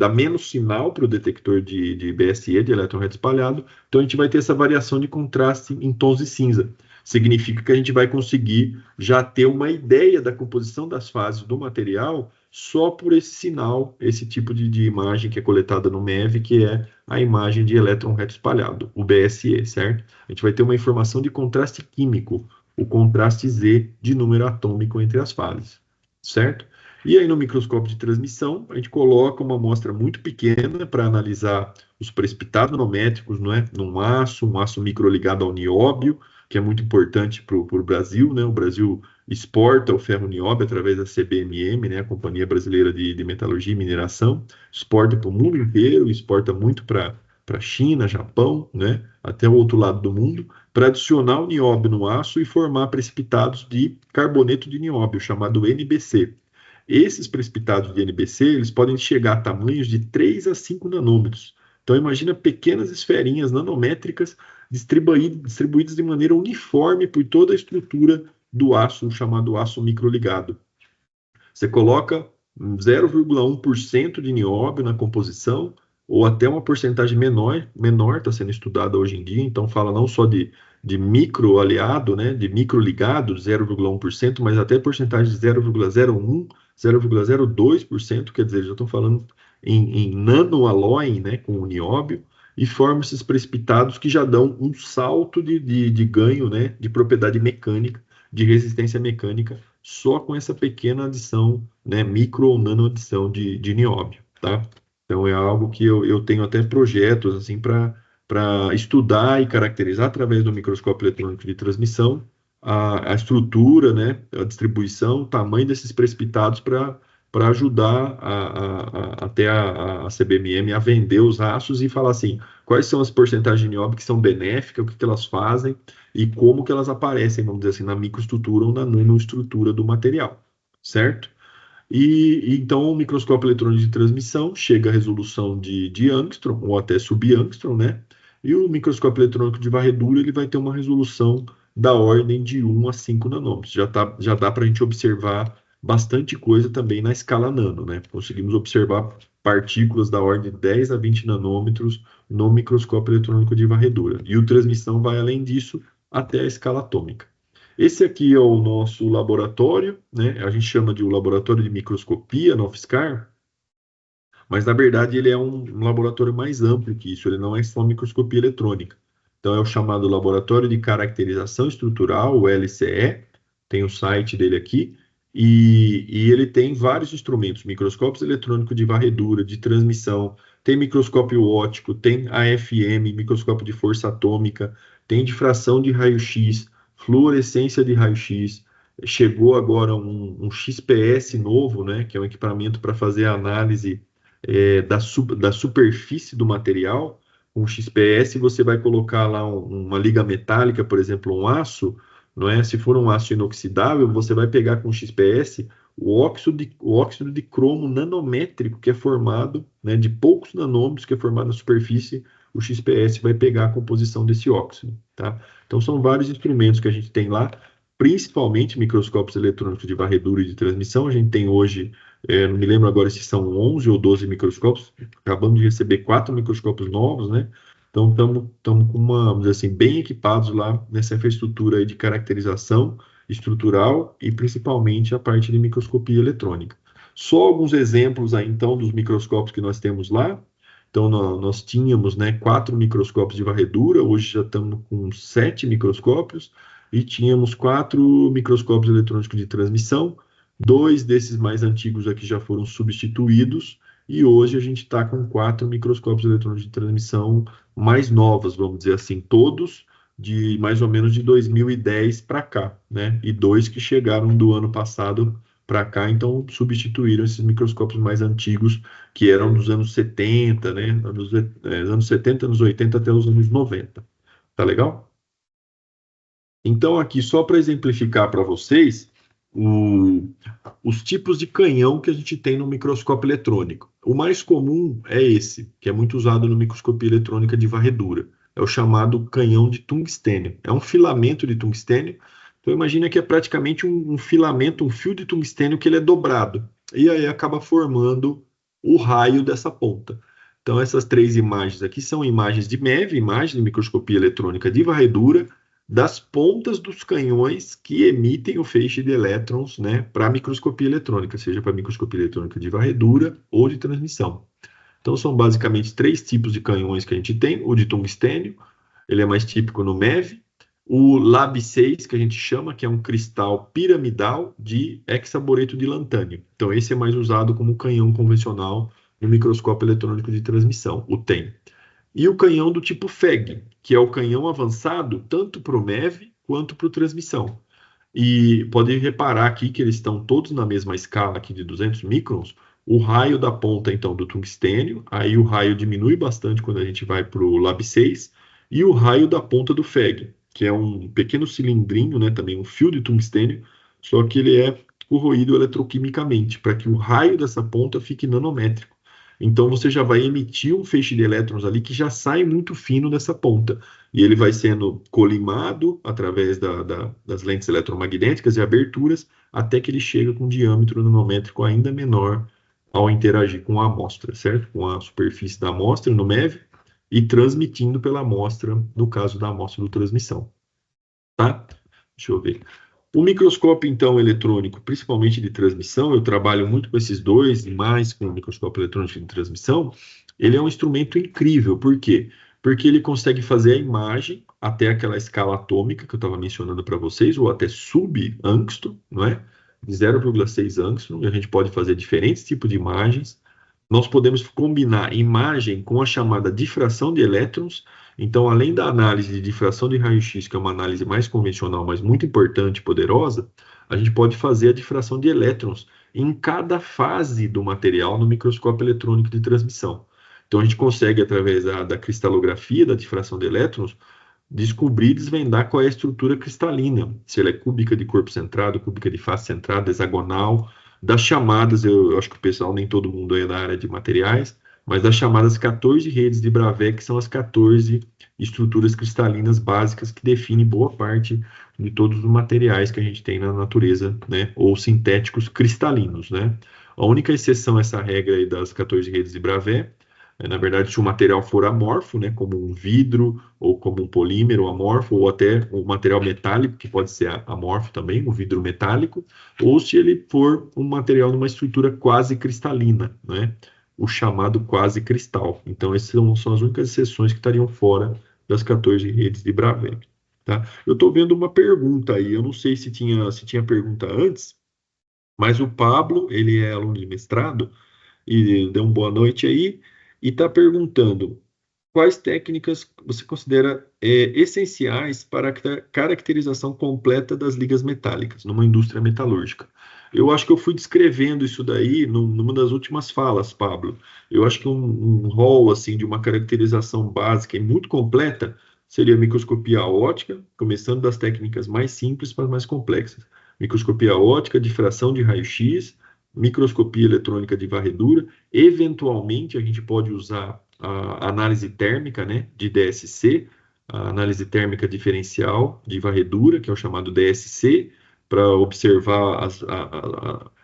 menos sinal para o detector de BSE, de elétron reto espalhado, então a gente vai ter essa variação de contraste em tons de cinza. Significa que a gente vai conseguir já ter uma ideia da composição das fases do material só por esse sinal, esse tipo de imagem que é coletada no MEV, que é a imagem de elétron reto espalhado, o BSE, certo? A gente vai ter uma informação de contraste químico, o contraste Z de número atômico entre as fases, certo? E aí no microscópio de transmissão, a gente coloca uma amostra muito pequena para analisar os precipitados nanométricos, não é? Um aço microligado ao nióbio, que é muito importante para o Brasil, né? O Brasil exporta o ferro nióbio através da CBMM, né? A Companhia Brasileira de Metalurgia e Mineração, exporta para o mundo inteiro, exporta muito para China, Japão, né? Até o outro lado do mundo, para adicionar o nióbio no aço e formar precipitados de carboneto de nióbio, chamado NBC. Esses precipitados de NBC, eles podem chegar a tamanhos de 3 a 5 nanômetros. Então, imagina pequenas esferinhas nanométricas distribuídas de maneira uniforme por toda a estrutura do aço, chamado aço microligado. Você coloca 0,1% de nióbio na composição, ou até uma porcentagem menor está sendo estudada hoje em dia, então fala não só de microaliado, né, de microligado, 0,1%, mas até porcentagem de 0,01%, 0,02%, quer dizer, já estão falando em nanoalói, né, com o nióbio, e formam esses precipitados que já dão um salto de ganho, né, de propriedade mecânica, de resistência mecânica, só com essa pequena adição, né, micro ou nano adição de nióbio, tá? Então é algo que eu tenho até projetos assim para estudar e caracterizar através do microscópio eletrônico de transmissão a estrutura, né, a distribuição, o tamanho desses precipitados para ajudar até a CBMM a vender os rastros e falar assim, quais são as porcentagens de nióbio que são benéficas, o que elas fazem e como que elas aparecem, vamos dizer assim, na microestrutura ou na nanoestrutura do material, certo? Então, o microscópio eletrônico de transmissão chega à resolução de angstrom, ou até sub-angstrom, né? E o microscópio eletrônico de varredura ele vai ter uma resolução da ordem de 1 a 5 nanômetros. Já dá para a gente observar bastante coisa também na escala nano, né? Conseguimos observar partículas da ordem de 10 a 20 nanômetros no microscópio eletrônico de varredura. E o transmissão vai além disso até a escala atômica. Esse aqui é o nosso laboratório, né? A gente chama de o laboratório de microscopia na UFSCar, mas na verdade ele é um laboratório mais amplo que isso, ele não é só microscopia eletrônica. Então é o chamado Laboratório de Caracterização Estrutural, o LCE, tem o site dele aqui, e ele tem vários instrumentos, microscópios eletrônicos de varredura, de transmissão, tem microscópio óptico, tem AFM, microscópio de força atômica, tem difração de raio-x, fluorescência de raio-x, chegou agora um XPS novo, né, que é um equipamento para fazer a análise da superfície do material. Com XPS, você vai colocar lá uma liga metálica, por exemplo, um aço, não é? Se for um aço inoxidável, você vai pegar com XPS o óxido de cromo nanométrico que é formado, né, de poucos nanômetros que é formado na superfície, o XPS vai pegar a composição desse óxido, tá? Então são vários instrumentos que a gente tem lá, principalmente microscópios eletrônicos de varredura e de transmissão. A gente tem hoje, não me lembro agora se são 11 ou 12 microscópios, acabamos de receber 4 microscópios novos, né? Então, estamos com vamos dizer assim, bem equipados lá nessa infraestrutura aí de caracterização estrutural e principalmente a parte de microscopia eletrônica. Só alguns exemplos aí, então, dos microscópios que nós temos lá. Então, nós tínhamos, né, 4 microscópios de varredura, hoje já estamos com 7 microscópios, e tínhamos 4 microscópios eletrônicos de transmissão. 2 desses mais antigos aqui já foram substituídos, e hoje a gente está com 4 microscópios eletrônicos de transmissão mais novos, vamos dizer assim, todos de mais ou menos de 2010 para cá, né? E 2 que chegaram do ano passado para cá, então substituíram esses microscópios mais antigos, que eram dos anos 70, né? Anos 70, anos 80 até os anos 90. Tá legal? Então, aqui, só para exemplificar para vocês, os tipos de canhão que a gente tem no microscópio eletrônico. O mais comum é esse, que é muito usado no microscopia eletrônica de varredura. É o chamado canhão de tungstênio. É um filamento de tungstênio. Então imagina que é praticamente um filamento, um fio de tungstênio que ele é dobrado. E aí acaba formando o raio dessa ponta. Então essas 3 imagens aqui são imagens de MEV, imagem de microscopia eletrônica de varredura, das pontas dos canhões que emitem o feixe de elétrons, né, para microscopia eletrônica, seja para microscopia eletrônica de varredura ou de transmissão. Então são basicamente 3 tipos de canhões que a gente tem: o de tungstênio, ele é mais típico no MEV; o Lab6, que a gente chama, que é um cristal piramidal de hexaboreto de lantânio. Então esse é mais usado como canhão convencional no microscópio eletrônico de transmissão, o TEM. E o canhão do tipo FEG, que é o canhão avançado tanto para o MEV quanto para o transmissão. E pode reparar aqui que eles estão todos na mesma escala aqui de 200 microns. O raio da ponta, então, do tungstênio, aí o raio diminui bastante quando a gente vai para o Lab 6, e o raio da ponta do FEG, que é um pequeno cilindrinho, né, também um fio de tungstênio, só que ele é corroído eletroquimicamente, para que o raio dessa ponta fique nanométrico. Então você já vai emitir um feixe de elétrons ali que já sai muito fino dessa ponta. E ele vai sendo colimado através das lentes eletromagnéticas e aberturas, até que ele chega com um diâmetro nanométrico ainda menor ao interagir com a amostra, certo? Com a superfície da amostra no MEV e transmitindo pela amostra, no caso da amostra de transmissão. Tá? Deixa eu ver. O microscópio, então, eletrônico, principalmente de transmissão, eu trabalho muito com esses dois e mais com o microscópio eletrônico de transmissão. Ele é um instrumento incrível. Por quê? Porque ele consegue fazer a imagem até aquela escala atômica que eu estava mencionando para vocês, ou até sub-angstrom, não é? De 0,6 angstrom, e a gente pode fazer diferentes tipos de imagens. nós podemos combinar imagem com a chamada difração de elétrons. Então, além da análise de difração de raio-x, que é uma análise mais convencional, mas muito importante e poderosa, a gente pode fazer a difração de elétrons em cada fase do material no microscópio eletrônico de transmissão. Então, a gente consegue, através da cristalografia da difração de elétrons, descobrir e desvendar qual é a estrutura cristalina, se ela é cúbica de corpo centrado, cúbica de face centrada, hexagonal, das chamadas, eu acho que o pessoal, nem todo mundo é da área de materiais, mas das chamadas 14 redes de Bravais, que são as 14 estruturas cristalinas básicas que definem boa parte de todos os materiais que a gente tem na natureza, né, ou sintéticos cristalinos, né. A única exceção a essa regra aí das 14 redes de Bravais na verdade, se o material for amorfo, né, como um vidro, ou como um polímero amorfo, ou até um material metálico, que pode ser amorfo também, um vidro metálico, ou se ele for um material numa estrutura quase cristalina, né, o chamado quase cristal. Então, essas são as únicas exceções que estariam fora das 14 redes de Bravais. Tá? Eu estou vendo uma pergunta aí, eu não sei se tinha pergunta antes, mas o Pablo, ele é aluno de mestrado, e deu uma boa noite aí, e está perguntando quais técnicas você considera essenciais para a caracterização completa das ligas metálicas numa indústria metalúrgica. Eu acho que eu fui descrevendo isso daí numa das últimas falas, Pablo. Eu acho que um rol assim, de uma caracterização básica e muito completa seria a microscopia óptica, começando das técnicas mais simples para as mais complexas. Microscopia óptica, difração de raio-x, microscopia eletrônica de varredura. Eventualmente, a gente pode usar a análise térmica, né, de DSC, a análise térmica diferencial de varredura, que é o chamado DSC, para observar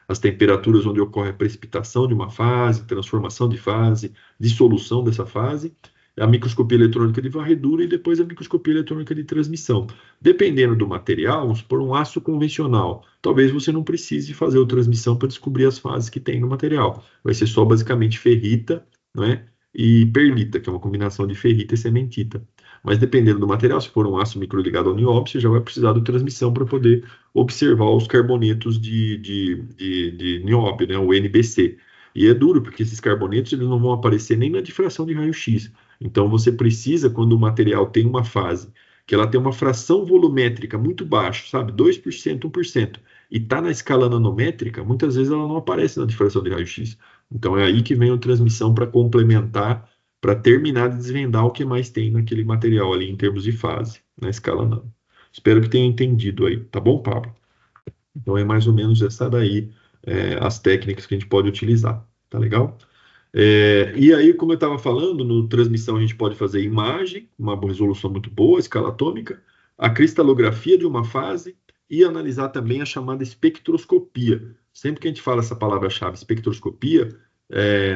as temperaturas onde ocorre a precipitação de uma fase, transformação de fase, dissolução dessa fase, a microscopia eletrônica de varredura e depois a microscopia eletrônica de transmissão. Dependendo do material, vamos supor um aço convencional, talvez você não precise fazer a transmissão para descobrir as fases que tem no material. Vai ser só basicamente ferrita, né, e perlita, que é uma combinação de ferrita e cementita. Mas dependendo do material, se for um aço microligado ao nióbio, você já vai precisar de transmissão para poder observar os carbonetos de nióbio, né, o NBC. E é duro, porque esses carbonetos eles não vão aparecer nem na difração de raio-x. Então, você precisa, quando o material tem uma fase, que ela tem uma fração volumétrica muito baixa, sabe, 2%, 1%, e está na escala nanométrica, muitas vezes ela não aparece na difração de raio-x. Então, é aí que vem a transmissão para complementar, para terminar de desvendar o que mais tem naquele material ali em termos de fase, na escala nano. Espero que tenha entendido aí, tá bom, Pablo? Então, é mais ou menos essa daí, as técnicas que a gente pode utilizar, tá legal? E aí, como eu estava falando, no transmissão a gente pode fazer imagem, uma resolução muito boa, escala atômica, a cristalografia de uma fase e analisar também a chamada espectroscopia. Sempre que a gente fala essa palavra-chave, espectroscopia,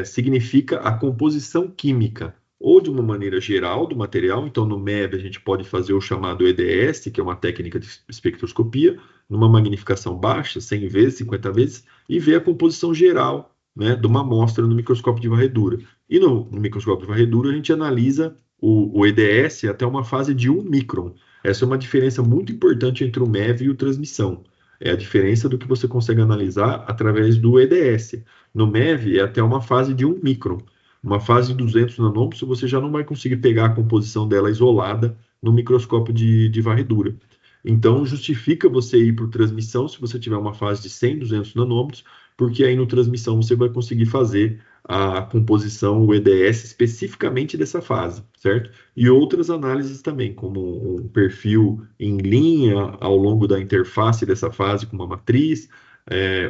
significa a composição química, ou de uma maneira geral do material. Então, no MEB a gente pode fazer o chamado EDS, que é uma técnica de espectroscopia, numa magnificação baixa, 100 vezes, 50 vezes, e ver a composição geral, né, de uma amostra no microscópio de varredura. E no microscópio de varredura a gente analisa o EDS até uma fase de 1 micron. Essa é uma diferença muito importante entre o MEV e o transmissão. É a diferença do que você consegue analisar através do EDS. No MEV é até uma fase de 1 micron. Uma fase de 200 nanômetros você já não vai conseguir pegar a composição dela isolada no microscópio de varredura. Então, justifica você ir para transmissão se você tiver uma fase de 100, 200 nanômetros, porque aí no transmissão você vai conseguir fazer a composição, o EDS, especificamente dessa fase, certo? E outras análises também, como um perfil em linha ao longo da interface dessa fase com uma matriz,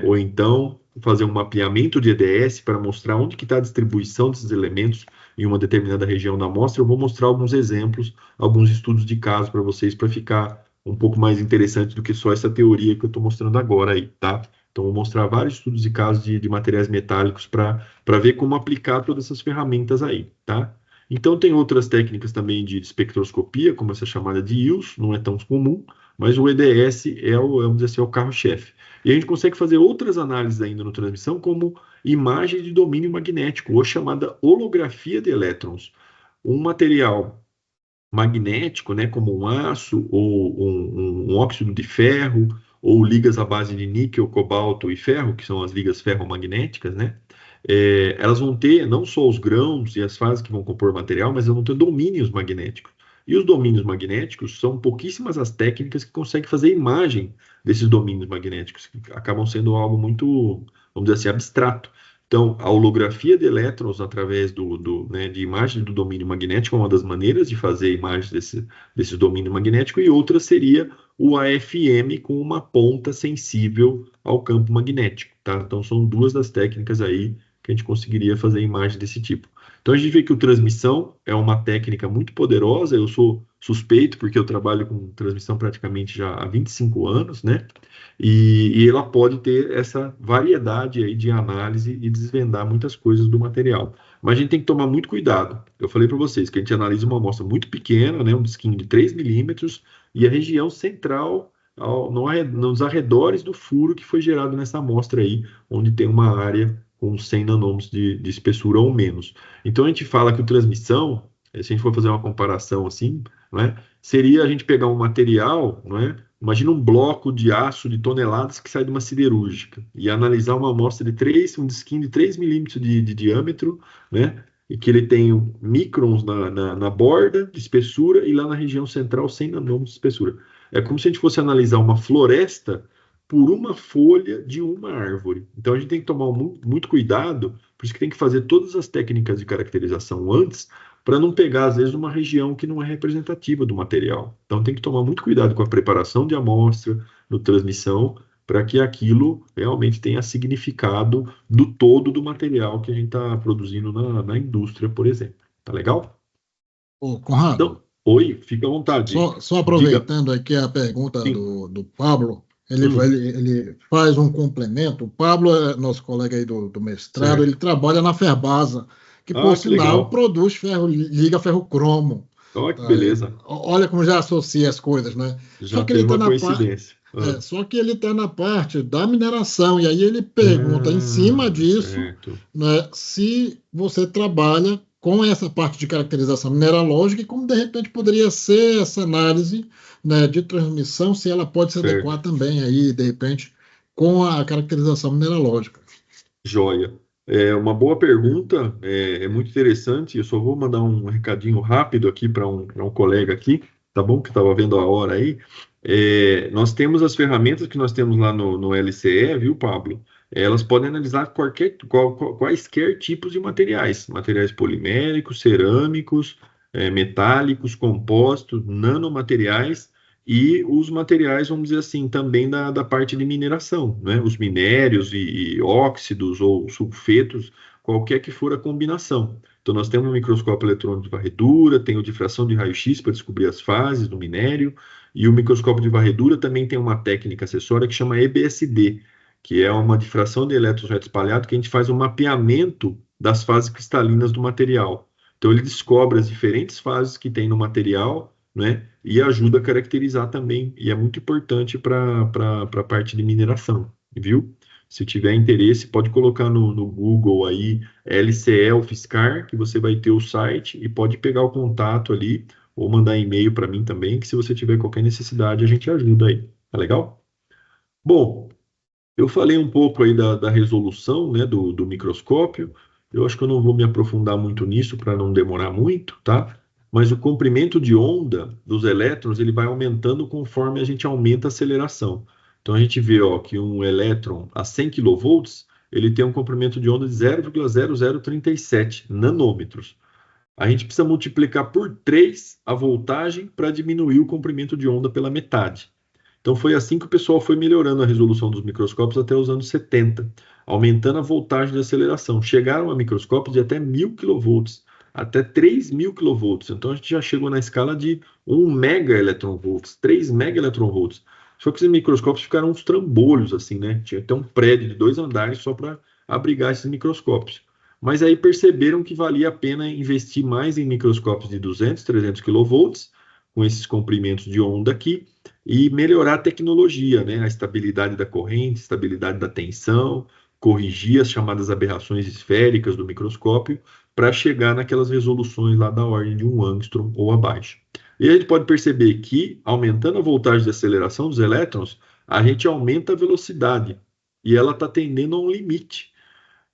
ou então fazer um mapeamento de EDS para mostrar onde que está a distribuição desses elementos em uma determinada região da amostra. Eu vou mostrar alguns exemplos, alguns estudos de caso para vocês, para ficar um pouco mais interessante do que só essa teoria que eu estou mostrando agora aí, tá? Então, vou mostrar vários estudos de casos de materiais metálicos para ver como aplicar todas essas ferramentas aí, tá? Então, tem outras técnicas também de espectroscopia, como essa chamada de ILS, não é tão comum, mas o EDS vamos dizer assim, é o carro-chefe. E a gente consegue fazer outras análises ainda no transmissão, como imagem de domínio magnético, ou chamada holografia de elétrons. Um material magnético, né, como um aço ou um óxido de ferro, ou ligas à base de níquel, cobalto e ferro, que são as ligas ferromagnéticas, né? elas vão ter não só os grãos e as fases que vão compor o material, mas elas vão ter domínios magnéticos. E os domínios magnéticos são pouquíssimas as técnicas que conseguem fazer imagem desses domínios magnéticos, que acabam sendo algo muito, vamos dizer assim, abstrato. Então, a holografia de elétrons através né, de imagem do domínio magnético é uma das maneiras de fazer imagens desse domínio magnético, e outra seria o AFM com uma ponta sensível ao campo magnético, tá? Então, são duas das técnicas aí que a gente conseguiria fazer imagem desse tipo. Então, a gente vê que o transmissão é uma técnica muito poderosa. Eu sou suspeito porque eu trabalho com transmissão praticamente já há 25 anos, né? E ela pode ter essa variedade aí de análise e desvendar muitas coisas do material. Mas a gente tem que tomar muito cuidado. Eu falei para vocês que a gente analisa uma amostra muito pequena, né, um disquinho de 3 milímetros, e a região central, nos arredores do furo que foi gerado nessa amostra aí, onde tem uma área com 100 nanômetros de espessura ou menos. Então a gente fala que o transmissão, se a gente for fazer uma comparação assim, né, seria a gente pegar um material, né, imagina um bloco de aço de toneladas que sai de uma siderúrgica e analisar uma amostra de um disquinho de 3 milímetros de diâmetro, né? E que ele tem microns na borda de espessura e lá na região central 100 nanômetros de espessura. É como se a gente fosse analisar uma floresta por uma folha de uma árvore. Então a gente tem que tomar muito cuidado, por isso que tem que fazer todas as técnicas de caracterização antes, para não pegar, às vezes, uma região que não é representativa do material. Então, tem que tomar muito cuidado com a preparação de amostra, no transmissão, para que aquilo realmente tenha significado do todo do material que a gente está produzindo na indústria, por exemplo. Tá legal? Ô, Conrado, Então, oi, fica à vontade. só Diga. aproveitando aqui a pergunta Sim. do Pablo, Hum, ele faz um complemento. O Pablo é nosso colega aí do mestrado, ele certo. trabalha na Ferbasa, que, por Ah, que sinal, legal. produz ferro, liga ferro-cromo. Olha que Tá? beleza. Olha como já associa as coisas, né? Só Já que ele teve está uma na parte. coincidência. Ah, Só que ele está na parte da mineração, e aí ele pergunta, em cima ah, disso, certo. né, se você trabalha com essa parte de caracterização mineralógica e como de repente poderia ser essa análise, né, de transmissão, se ela pode se Certo. adequar também aí, de repente, com a caracterização mineralógica. Joia. É uma boa pergunta, é muito interessante. Eu só vou mandar um recadinho rápido aqui para um colega aqui, tá bom? Que estava vendo a hora aí. Nós temos as ferramentas que nós temos lá no LCE, viu, Pablo? Elas podem analisar quaisquer tipos de materiais, materiais poliméricos, cerâmicos, metálicos, compostos, nanomateriais e os materiais, vamos dizer assim, também da parte de mineração, né? Os minérios e óxidos ou sulfetos, qualquer que for a combinação. Então, nós temos um microscópio eletrônico de varredura, tem o difração de raio-x para descobrir as fases do minério, e o microscópio de varredura também tem uma técnica acessória que chama EBSD, que é uma difração de elétrons reto espalhado, que a gente faz um mapeamento das fases cristalinas do material. Então, ele descobre as diferentes fases que tem no material, né? E ajuda a caracterizar também, e é muito importante para a parte de mineração, viu? Se tiver interesse, pode colocar no Google aí LCE UFSCar, que você vai ter o site e pode pegar o contato ali, ou mandar e-mail para mim também, que se você tiver qualquer necessidade, a gente ajuda aí. Tá legal? Bom, eu falei um pouco aí da resolução, né, do microscópio. Eu acho que eu não vou me aprofundar muito nisso para não demorar muito, tá? Mas o comprimento de onda dos elétrons ele vai aumentando conforme a gente aumenta a aceleração. Então a gente vê, ó, que um elétron a 100 kV ele tem um comprimento de onda de 0,0037 nanômetros. A gente precisa multiplicar por 3 a voltagem para diminuir o comprimento de onda pela metade. Então foi assim que o pessoal foi melhorando a resolução dos microscópios até os anos 70, aumentando a voltagem de aceleração. Chegaram a microscópios de até 1000 kV, até 3000 kV. Então a gente já chegou na escala de 1 mega eletronvolts, 3 mega eletronvolts. Só que esses microscópios ficaram uns trambolhos, assim, né? Tinha até um prédio de 2 andares só para abrigar esses microscópios. Mas aí perceberam que valia a pena investir mais em microscópios de 200, 300 kV, com esses comprimentos de onda aqui, e melhorar a tecnologia, né? A estabilidade da corrente, estabilidade da tensão, corrigir as chamadas aberrações esféricas do microscópio para chegar naquelas resoluções lá da ordem de 1 angstrom ou abaixo. E a gente pode perceber que, aumentando a voltagem de aceleração dos elétrons, a gente aumenta a velocidade e ela está tendendo a um limite.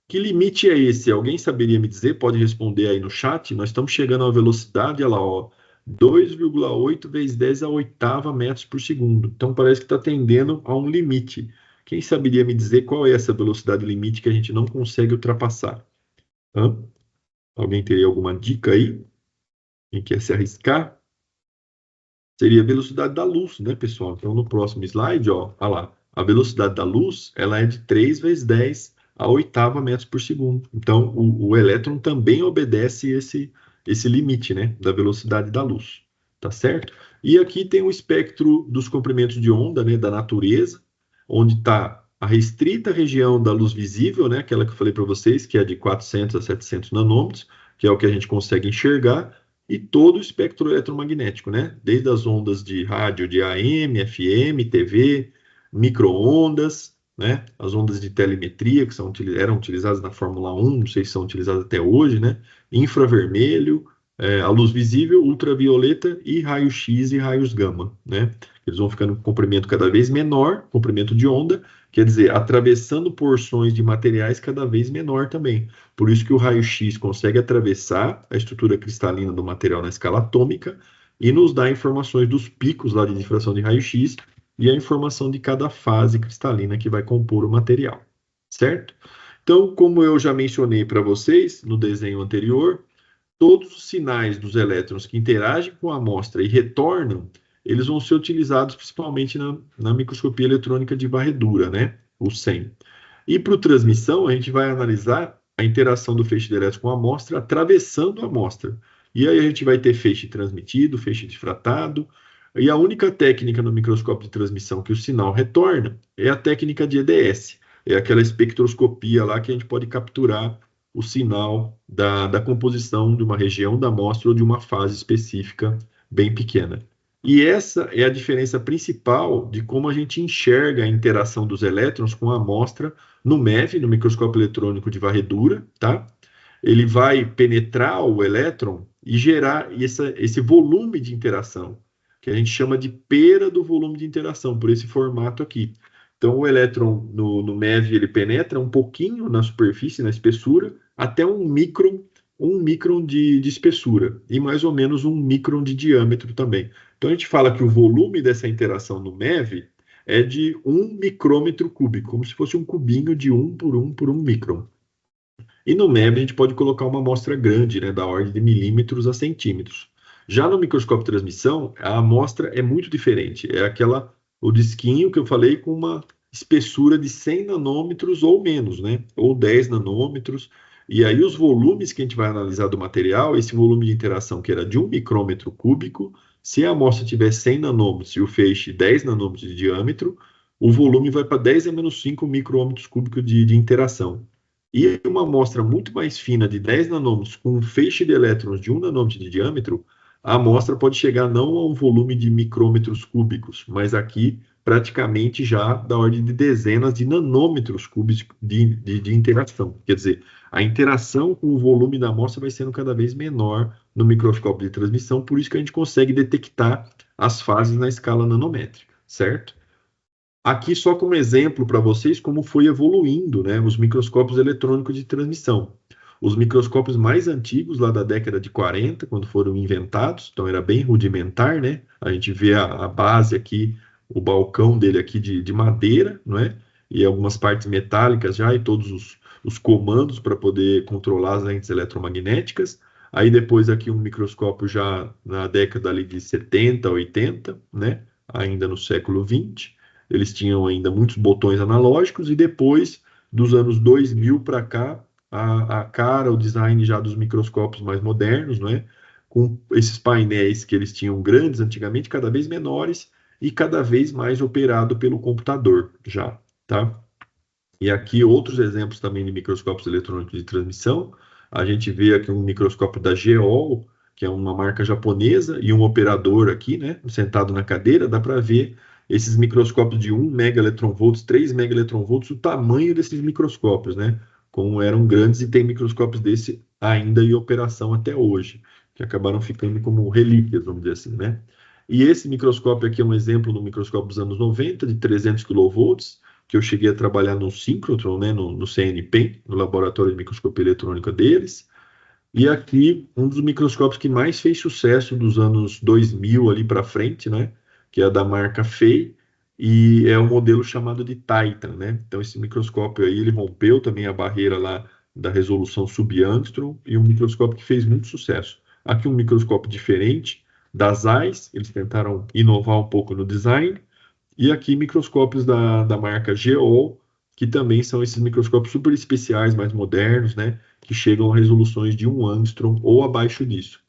Que limite é esse? Alguém saberia me dizer? Pode responder aí no chat. Nós estamos chegando a uma velocidade, olha lá, ó, 2,8 vezes 10 a oitava metros por segundo. Então parece que está tendendo a um limite. Quem saberia me dizer qual é essa velocidade limite que a gente não consegue ultrapassar? Hã? Alguém teria alguma dica aí? Quem quer se arriscar? Seria a velocidade da luz, né, pessoal? Então, no próximo slide, ó, olha lá, a velocidade da luz, ela é de 3 vezes 10 a oitava metros por segundo. Então, o elétron também obedece esse limite, né, da velocidade da luz, tá certo? E aqui tem o espectro dos comprimentos de onda, né, da natureza, onde está a restrita região da luz visível, né, aquela que eu falei para vocês, que é de 400 a 700 nanômetros, que é o que a gente consegue enxergar, e todo o espectro eletromagnético, né? Desde as ondas de rádio de AM, FM, TV, micro-ondas, né? As ondas de telemetria que eram utilizadas na Fórmula 1, não sei se são utilizadas até hoje, né? Infravermelho, a luz visível, ultravioleta e raio-x e raios gama, né? Eles vão ficando com comprimento cada vez menor, comprimento de onda, quer dizer, atravessando porções de materiais cada vez menor também. Por isso que o raio-x consegue atravessar a estrutura cristalina do material na escala atômica e nos dá informações dos picos lá de difração de raio-x e a informação de cada fase cristalina que vai compor o material, certo? Então, como eu já mencionei para vocês no desenho anterior, todos os sinais dos elétrons que interagem com a amostra e retornam, eles vão ser utilizados principalmente na microscopia eletrônica de varredura, né? O SEM. E para transmissão, a gente vai analisar a interação do feixe de elétrons com a amostra atravessando a amostra. E aí a gente vai ter feixe transmitido, feixe difratado. E a única técnica no microscópio de transmissão que o sinal retorna é a técnica de EDS. É aquela espectroscopia lá que a gente pode capturar o sinal da composição de uma região da amostra ou de uma fase específica bem pequena. E essa é a diferença principal de como a gente enxerga a interação dos elétrons com a amostra no MEV, no microscópio eletrônico de varredura, tá? Ele vai penetrar o elétron e gerar esse volume de interação, que a gente chama de pera do volume de interação, por esse formato aqui. Então, o elétron no MEV, ele penetra um pouquinho na superfície, na espessura, até um micron de espessura, e mais ou menos um micron de diâmetro também. Então, a gente fala que o volume dessa interação no MEV é de 1 micrômetro cúbico, como se fosse um cubinho de 1 por 1 micron. E no MEV a gente pode colocar uma amostra grande, né, da ordem de milímetros a centímetros. Já no microscópio de transmissão, a amostra é muito diferente. É o disquinho que eu falei com uma espessura de 100 nanômetros ou menos, né? Ou 10 nanômetros. E aí os volumes que a gente vai analisar do material, esse volume de interação que era de 1 micrômetro cúbico, se a amostra tiver 100 nanômetros e o feixe 10 nanômetros de diâmetro, o volume vai para 10 a menos 5 micrômetros cúbicos de interação. E uma amostra muito mais fina, de 10 nanômetros, com um feixe de elétrons de 1 nanômetro de diâmetro, a amostra pode chegar não a um volume de micrômetros cúbicos, mas aqui praticamente já da ordem de dezenas de nanômetros cúbicos de interação. Quer dizer, a interação com o volume da amostra vai sendo cada vez menor no microscópio de transmissão, por isso que a gente consegue detectar as fases na escala nanométrica, certo? Aqui só como exemplo para vocês como foi evoluindo, né, os microscópios eletrônicos de transmissão. Os microscópios mais antigos, lá da década de 40, quando foram inventados, então era bem rudimentar, né? A gente vê a base aqui, o balcão dele aqui de madeira, não é? E algumas partes metálicas já, e todos os comandos para poder controlar as lentes eletromagnéticas. Aí depois aqui um microscópio já na década ali de 70, 80, né? Ainda no século 20. Eles tinham ainda muitos botões analógicos, e depois, dos anos 2000 para cá, o design já dos microscópios mais modernos, né, com esses painéis que eles tinham grandes antigamente, cada vez menores e cada vez mais operado pelo computador já, tá? E aqui outros exemplos também de microscópios eletrônicos de transmissão. A gente vê aqui um microscópio da Geol, que é uma marca japonesa, e um operador aqui, né, sentado na cadeira. Dá para ver esses microscópios de 1 megaelectronvolts, 3 megaelectronvolts, o tamanho desses microscópios, né? Como eram grandes, e tem microscópios desse ainda em operação até hoje, que acabaram ficando como relíquias, vamos dizer assim, né? E esse microscópio aqui é um exemplo do microscópio dos anos 90, de 300 kV, que eu cheguei a trabalhar no síncrotron, né, no CNPEM, no Laboratório de Microscopia Eletrônica deles. E aqui, um dos microscópios que mais fez sucesso dos anos 2000 ali para frente, né? Que é da marca Fey, e é um modelo chamado de Titan, né? Então, esse microscópio aí, ele rompeu também a barreira lá da resolução sub-angstrom, e um microscópio que fez muito sucesso. Aqui um microscópio diferente das Zeiss, eles tentaram inovar um pouco no design, e aqui microscópios da marca Geol, que também são esses microscópios super especiais, mais modernos, né? Que chegam a resoluções de 1 angstrom ou abaixo disso.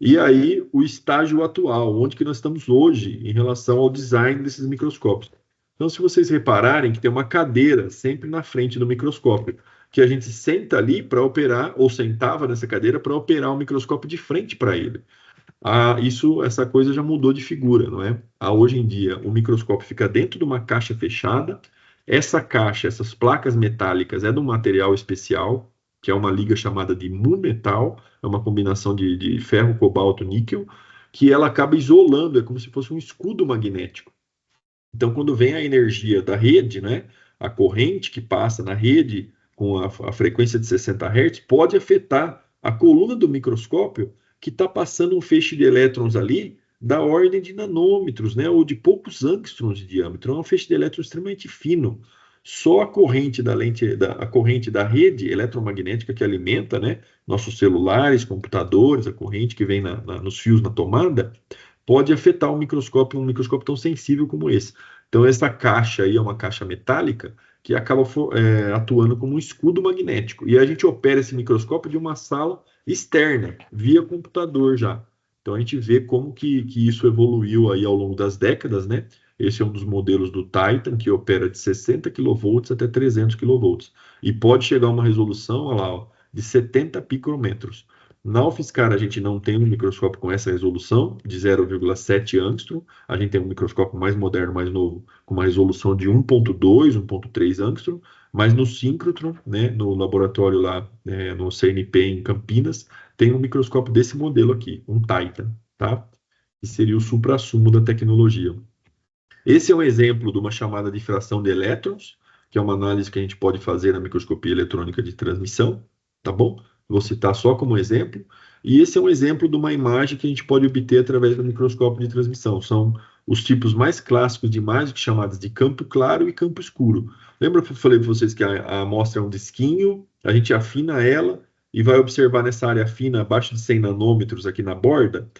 E aí, o estágio atual, onde que nós estamos hoje em relação ao design desses microscópios. Então, se vocês repararem que tem uma cadeira sempre na frente do microscópio, que a gente senta ali para operar, ou sentava nessa cadeira para operar o microscópio de frente para ele. Essa coisa já mudou de figura, não é? Hoje em dia, o microscópio fica dentro de uma caixa fechada. Essa caixa, essas placas metálicas, é de um material especial, que é uma liga chamada de Mu-metal, é uma combinação de ferro, cobalto, níquel, que ela acaba isolando, é como se fosse um escudo magnético. Então, quando vem a energia da rede, né, a corrente que passa na rede com a frequência de 60 Hz, pode afetar a coluna do microscópio, que está passando um feixe de elétrons ali da ordem de nanômetros, né, ou de poucos angstroms de diâmetro. É um feixe de elétrons extremamente fino. Só a corrente da lente, a corrente da rede eletromagnética que alimenta, né, nossos celulares, computadores, a corrente que vem nos fios na tomada, pode afetar um microscópio tão sensível como esse. Então, essa caixa aí é uma caixa metálica que acaba atuando como um escudo magnético. E a gente opera esse microscópio de uma sala externa, via computador já. Então, a gente vê como que isso evoluiu aí ao longo das décadas, né? Esse é um dos modelos do Titan, que opera de 60 kV até 300 kV. E pode chegar a uma resolução, olha lá, ó, de 70 picrômetros. Na UFSCar, a gente não tem um microscópio com essa resolução, de 0,7 angstrom. A gente tem um microscópio mais moderno, mais novo, com uma resolução de 1,2, 1,3 angstrom. Mas no síncrotron, né, no laboratório lá, no CNP em Campinas, tem um microscópio desse modelo aqui, um Titan, tá? Que seria o suprassumo da tecnologia. Esse é um exemplo de uma chamada de fração de elétrons, que é uma análise que a gente pode fazer na microscopia eletrônica de transmissão, tá bom? Vou citar só como exemplo. E esse é um exemplo de uma imagem que a gente pode obter através do microscópio de transmissão. São os tipos mais clássicos de imagens chamadas de campo claro e campo escuro. Lembra que eu falei para vocês que a amostra é um disquinho, a gente afina ela e vai observar nessa área fina, abaixo de 100 nanômetros aqui na borda?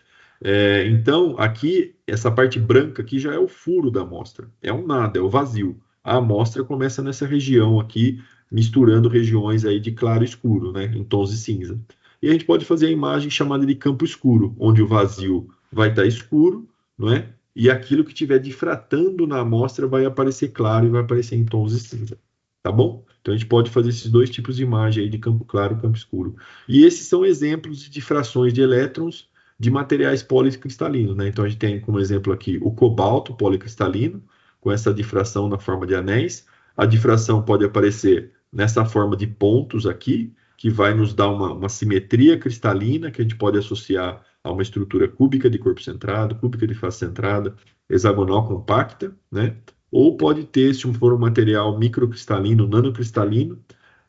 Então, aqui, essa parte branca aqui já é o furo da amostra. É um nada, é o vazio. A amostra começa nessa região aqui, misturando regiões aí de claro e escuro, né, em tons de cinza. E a gente pode fazer a imagem chamada de campo escuro, onde o vazio vai estar escuro, não é? E aquilo que estiver difratando na amostra vai aparecer claro e vai aparecer em tons de cinza. Tá bom? Então a gente pode fazer esses dois tipos de imagem aí de campo claro e campo escuro. E esses são exemplos de difrações de elétrons de materiais policristalinos, né? Então a gente tem como exemplo aqui o cobalto policristalino, com essa difração na forma de anéis. A difração pode aparecer nessa forma de pontos aqui, que vai nos dar uma simetria cristalina que a gente pode associar a uma estrutura cúbica de corpo centrado, cúbica de face centrada, hexagonal compacta, né? Ou pode ter, se for um material microcristalino, nanocristalino,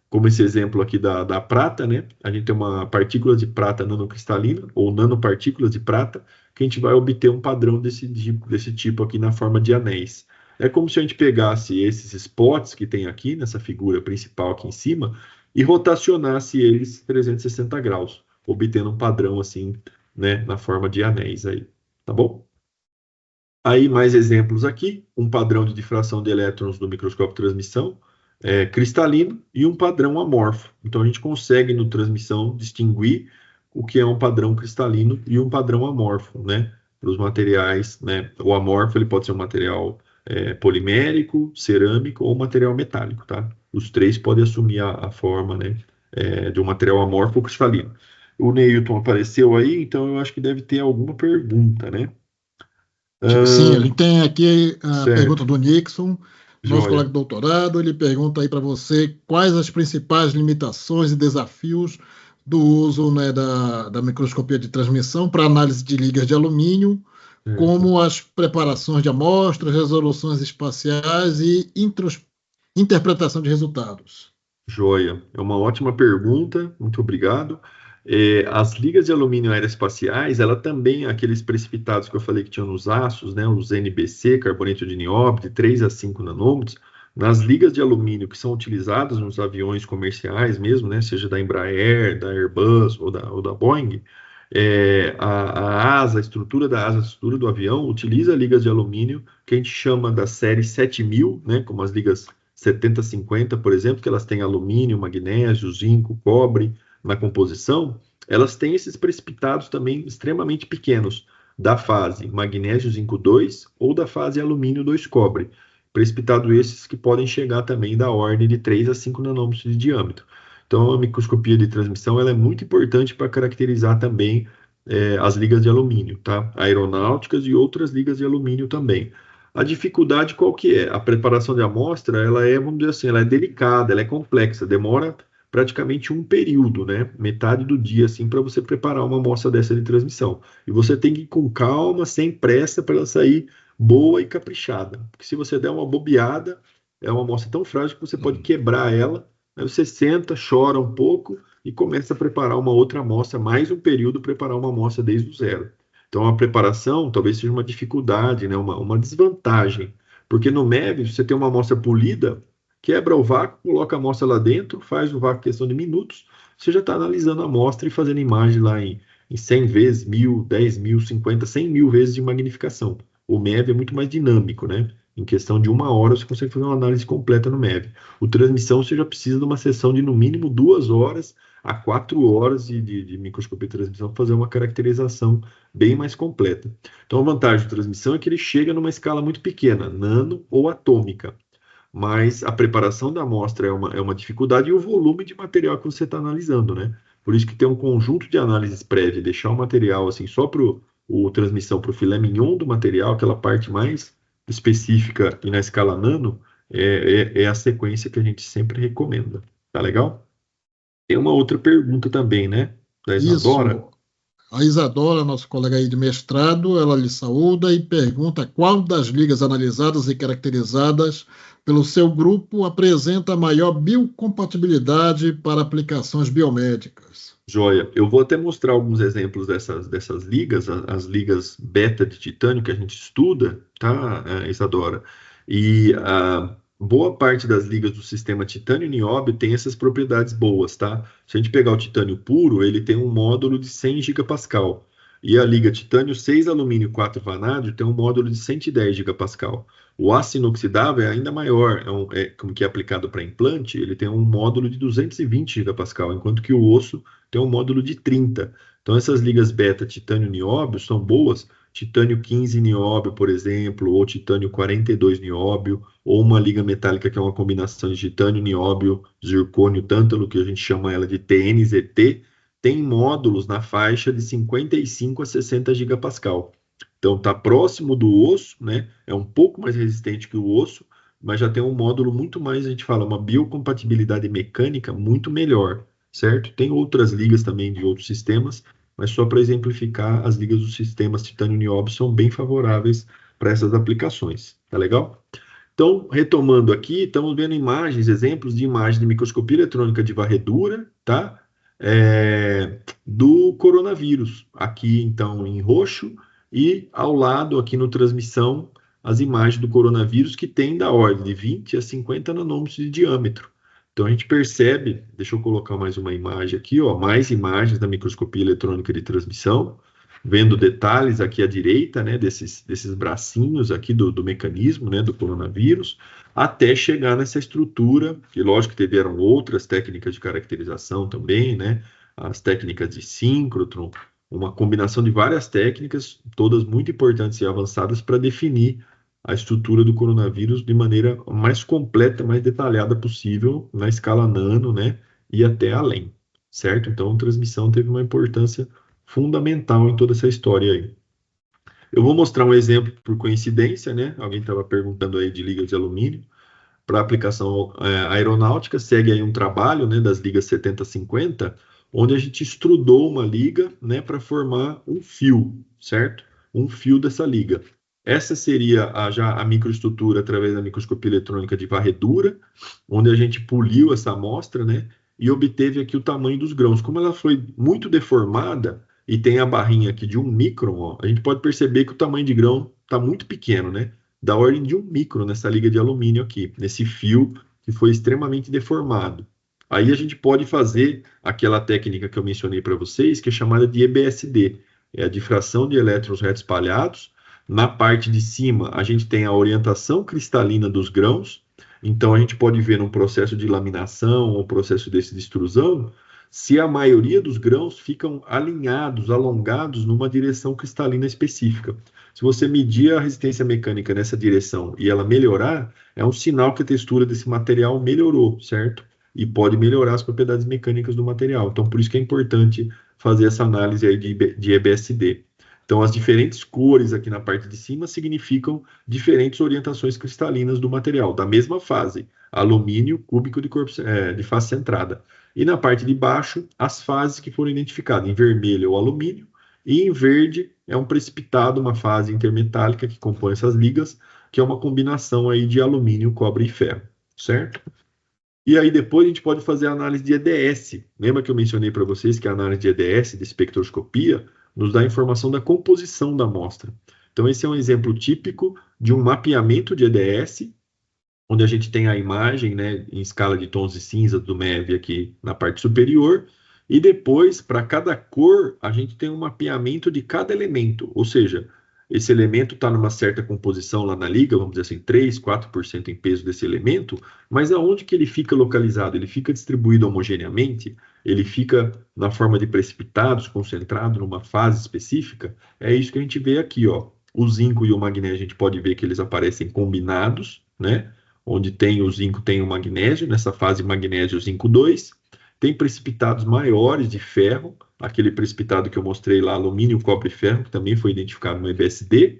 como esse exemplo aqui da prata, né? A gente tem uma partícula de prata nanocristalina, ou nanopartículas de prata, que a gente vai obter um padrão desse tipo aqui na forma de anéis. É como se a gente pegasse esses spots que tem aqui, nessa figura principal aqui em cima, e rotacionasse eles 360 graus, obtendo um padrão assim, né, na forma de anéis aí, tá bom? Aí mais exemplos aqui, um padrão de difração de elétrons do microscópio de transmissão, cristalino e um padrão amorfo. Então a gente consegue no transmissão distinguir o que é um padrão cristalino e um padrão amorfo, né? Para os materiais, né? O amorfo ele pode ser um material polimérico, cerâmico ou material metálico, tá? Os três podem assumir a forma, né? De um material amorfo ou cristalino. O Neilton apareceu aí, então eu acho que deve ter alguma pergunta, né? Sim, a gente tem aqui a Certo. pergunta do Nixon, nosso Joia. colega de doutorado. Ele pergunta aí para você quais as principais limitações e desafios do uso, né, da microscopia de transmissão para análise de ligas de alumínio, Certo. como as preparações de amostras, resoluções espaciais e interpretação de resultados. Joia, é uma ótima pergunta, muito obrigado. As ligas de alumínio aeroespaciais, ela também, aqueles precipitados que eu falei que tinham nos aços, né, os NBC, carboneto de nióbio, de 3 a 5 nanômetros, nas ligas de alumínio que são utilizadas nos aviões comerciais mesmo, né, seja da Embraer, da Airbus ou da Boeing, a asa, a estrutura da asa, a estrutura do avião utiliza ligas de alumínio que a gente chama da série 7000, né, como as ligas 7050, por exemplo, que elas têm alumínio, magnésio, zinco, cobre na composição, elas têm esses precipitados também extremamente pequenos, da fase magnésio zinco 2 ou da fase alumínio 2 cobre. Precipitados esses que podem chegar também da ordem de 3 a 5 nanômetros de diâmetro. Então, a microscopia de transmissão ela é muito importante para caracterizar também as ligas de alumínio, tá? Aeronáuticas e outras ligas de alumínio também. A dificuldade qual que é? A preparação de amostra, ela é, vamos dizer assim, ela é delicada, ela é complexa, demora praticamente um período, né? Metade do dia, assim, para você preparar uma amostra dessa de transmissão. E você tem que ir com calma, sem pressa, para ela sair boa e caprichada. Porque se você der uma bobeada, é uma amostra tão frágil que você pode quebrar ela. Aí você senta, chora um pouco e começa a preparar uma outra amostra, mais um período, preparar uma amostra desde o zero. Então, a preparação talvez seja uma dificuldade, né? uma desvantagem. Porque no MEV, você tem uma amostra polida, quebra o vácuo, coloca a amostra lá dentro, faz o vácuo em questão de minutos, você já está analisando a amostra e fazendo imagem lá em 100 vezes, 1000, 10.000, 50, 100 mil vezes de magnificação. O MEV é muito mais dinâmico, né? Em questão de uma hora você consegue fazer uma análise completa no MEV. O transmissão você já precisa de uma sessão de no mínimo 2 horas a 4 horas de microscopia de transmissão para fazer uma caracterização bem mais completa. Então, a vantagem da transmissão é que ele chega numa escala muito pequena, nano ou atômica, mas a preparação da amostra é uma dificuldade e o volume de material que você está analisando, né? Por isso que tem um conjunto de análises prévia, deixar o material assim só para o transmissão, para o filé mignon do material, aquela parte mais específica e na escala nano, é a sequência que a gente sempre recomenda. Tá legal? Tem uma outra pergunta também, né? Da Isadora. Isso. A Isadora, nossa colega aí de mestrado, ela lhe saúda e pergunta qual das ligas analisadas e caracterizadas pelo seu grupo apresenta maior biocompatibilidade para aplicações biomédicas. Joia, eu vou até mostrar alguns exemplos dessas ligas, as ligas beta de titânio que a gente estuda, tá, Isadora? E a boa parte das ligas do sistema titânio e nióbio tem essas propriedades boas, tá? Se a gente pegar o titânio puro, ele tem um módulo de 100 gigapascal. E a liga titânio 6 alumínio 4 vanádio tem um módulo de 110 gigapascal. O aço inoxidável é ainda maior, como que é aplicado para implante, ele tem um módulo de 220 gigapascal, enquanto que o osso tem um módulo de 30. Então, essas ligas beta titânio nióbio são boas. Titânio 15 nióbio, por exemplo, ou titânio 42 nióbio, ou uma liga metálica que é uma combinação de titânio, nióbio, zircônio, tântalo, que a gente chama ela de TNZT, tem módulos na faixa de 55 a 60 gigapascal. Então, está próximo do osso, né? É um pouco mais resistente que o osso, mas já tem um módulo muito mais, a gente fala, uma biocompatibilidade mecânica muito melhor, certo? Tem outras ligas também de outros sistemas, mas só para exemplificar, as ligas dos sistemas titânio e nióbio são bem favoráveis para essas aplicações, tá legal? Então, retomando aqui, estamos vendo imagens, exemplos de imagem de microscopia eletrônica de varredura, tá? Do coronavírus. Aqui, então, em roxo, e ao lado, aqui no transmissão, as imagens do coronavírus que tem da ordem de 20 a 50 nanômetros de diâmetro. Então, a gente percebe, deixa eu colocar mais uma imagem aqui, ó, mais imagens da microscopia eletrônica de transmissão, vendo detalhes aqui à direita, né, desses bracinhos aqui do mecanismo, né, do coronavírus, até chegar nessa estrutura, e lógico que tiveram outras técnicas de caracterização também, né, as técnicas de síncrotron, uma combinação de várias técnicas, todas muito importantes e avançadas para definir a estrutura do coronavírus de maneira mais completa, mais detalhada possível, na escala nano, né, e até além, certo? Então, a transmissão teve uma importância fundamental em toda essa história aí. Eu vou mostrar um exemplo por coincidência, né? Alguém estava perguntando aí de ligas de alumínio para aplicação aeronáutica, segue aí um trabalho, né, das ligas 70-50, onde a gente estudou uma liga, né, para formar um fio, certo? Um fio dessa liga. Essa seria já a microestrutura através da microscopia eletrônica de varredura, onde a gente poliu essa amostra, né, e obteve aqui o tamanho dos grãos. Como ela foi muito deformada e tem a barrinha aqui de 1 micron, ó, a gente pode perceber que o tamanho de grão está muito pequeno, né, da ordem de 1 micron nessa liga de alumínio aqui, nesse fio que foi extremamente deformado. Aí a gente pode fazer aquela técnica que eu mencionei para vocês, que é chamada de EBSD, é a difração de elétrons reto espalhados. Na parte de cima, a gente tem a orientação cristalina dos grãos, então a gente pode ver num processo de laminação ou processo desse de extrusão, se a maioria dos grãos ficam alinhados, alongados numa direção cristalina específica. Se você medir a resistência mecânica nessa direção e ela melhorar, é um sinal que a textura desse material melhorou, certo? E pode melhorar as propriedades mecânicas do material. Então, por isso que é importante fazer essa análise aí de EBSD. Então, as diferentes cores aqui na parte de cima significam diferentes orientações cristalinas do material, da mesma fase, alumínio cúbico de face centrada. E na parte de baixo, as fases que foram identificadas. Em vermelho é o alumínio, e em verde é um precipitado, uma fase intermetálica que compõe essas ligas, que é uma combinação aí de alumínio, cobre e ferro, certo? E aí depois a gente pode fazer a análise de EDS. Lembra que eu mencionei para vocês que a análise de EDS, de espectroscopia, nos dá informação da composição da amostra. Então esse é um exemplo típico de um mapeamento de EDS, onde a gente tem a imagem, né, em escala de tons de cinza do MEV aqui na parte superior, e depois, para cada cor, a gente tem um mapeamento de cada elemento, ou seja, esse elemento está numa certa composição lá na liga, vamos dizer assim, 3, 4% em peso desse elemento, mas aonde que ele fica localizado? Ele fica distribuído homogeneamente? Ele fica na forma de precipitados, concentrado numa fase específica? É isso que a gente vê aqui, ó. O zinco e o magnésio, a gente pode ver que eles aparecem combinados, né? Onde tem o zinco, tem o magnésio, nessa fase magnésio zinco 2. Tem precipitados maiores de ferro, aquele precipitado que eu mostrei lá, alumínio, cobre e ferro, que também foi identificado no EBSD.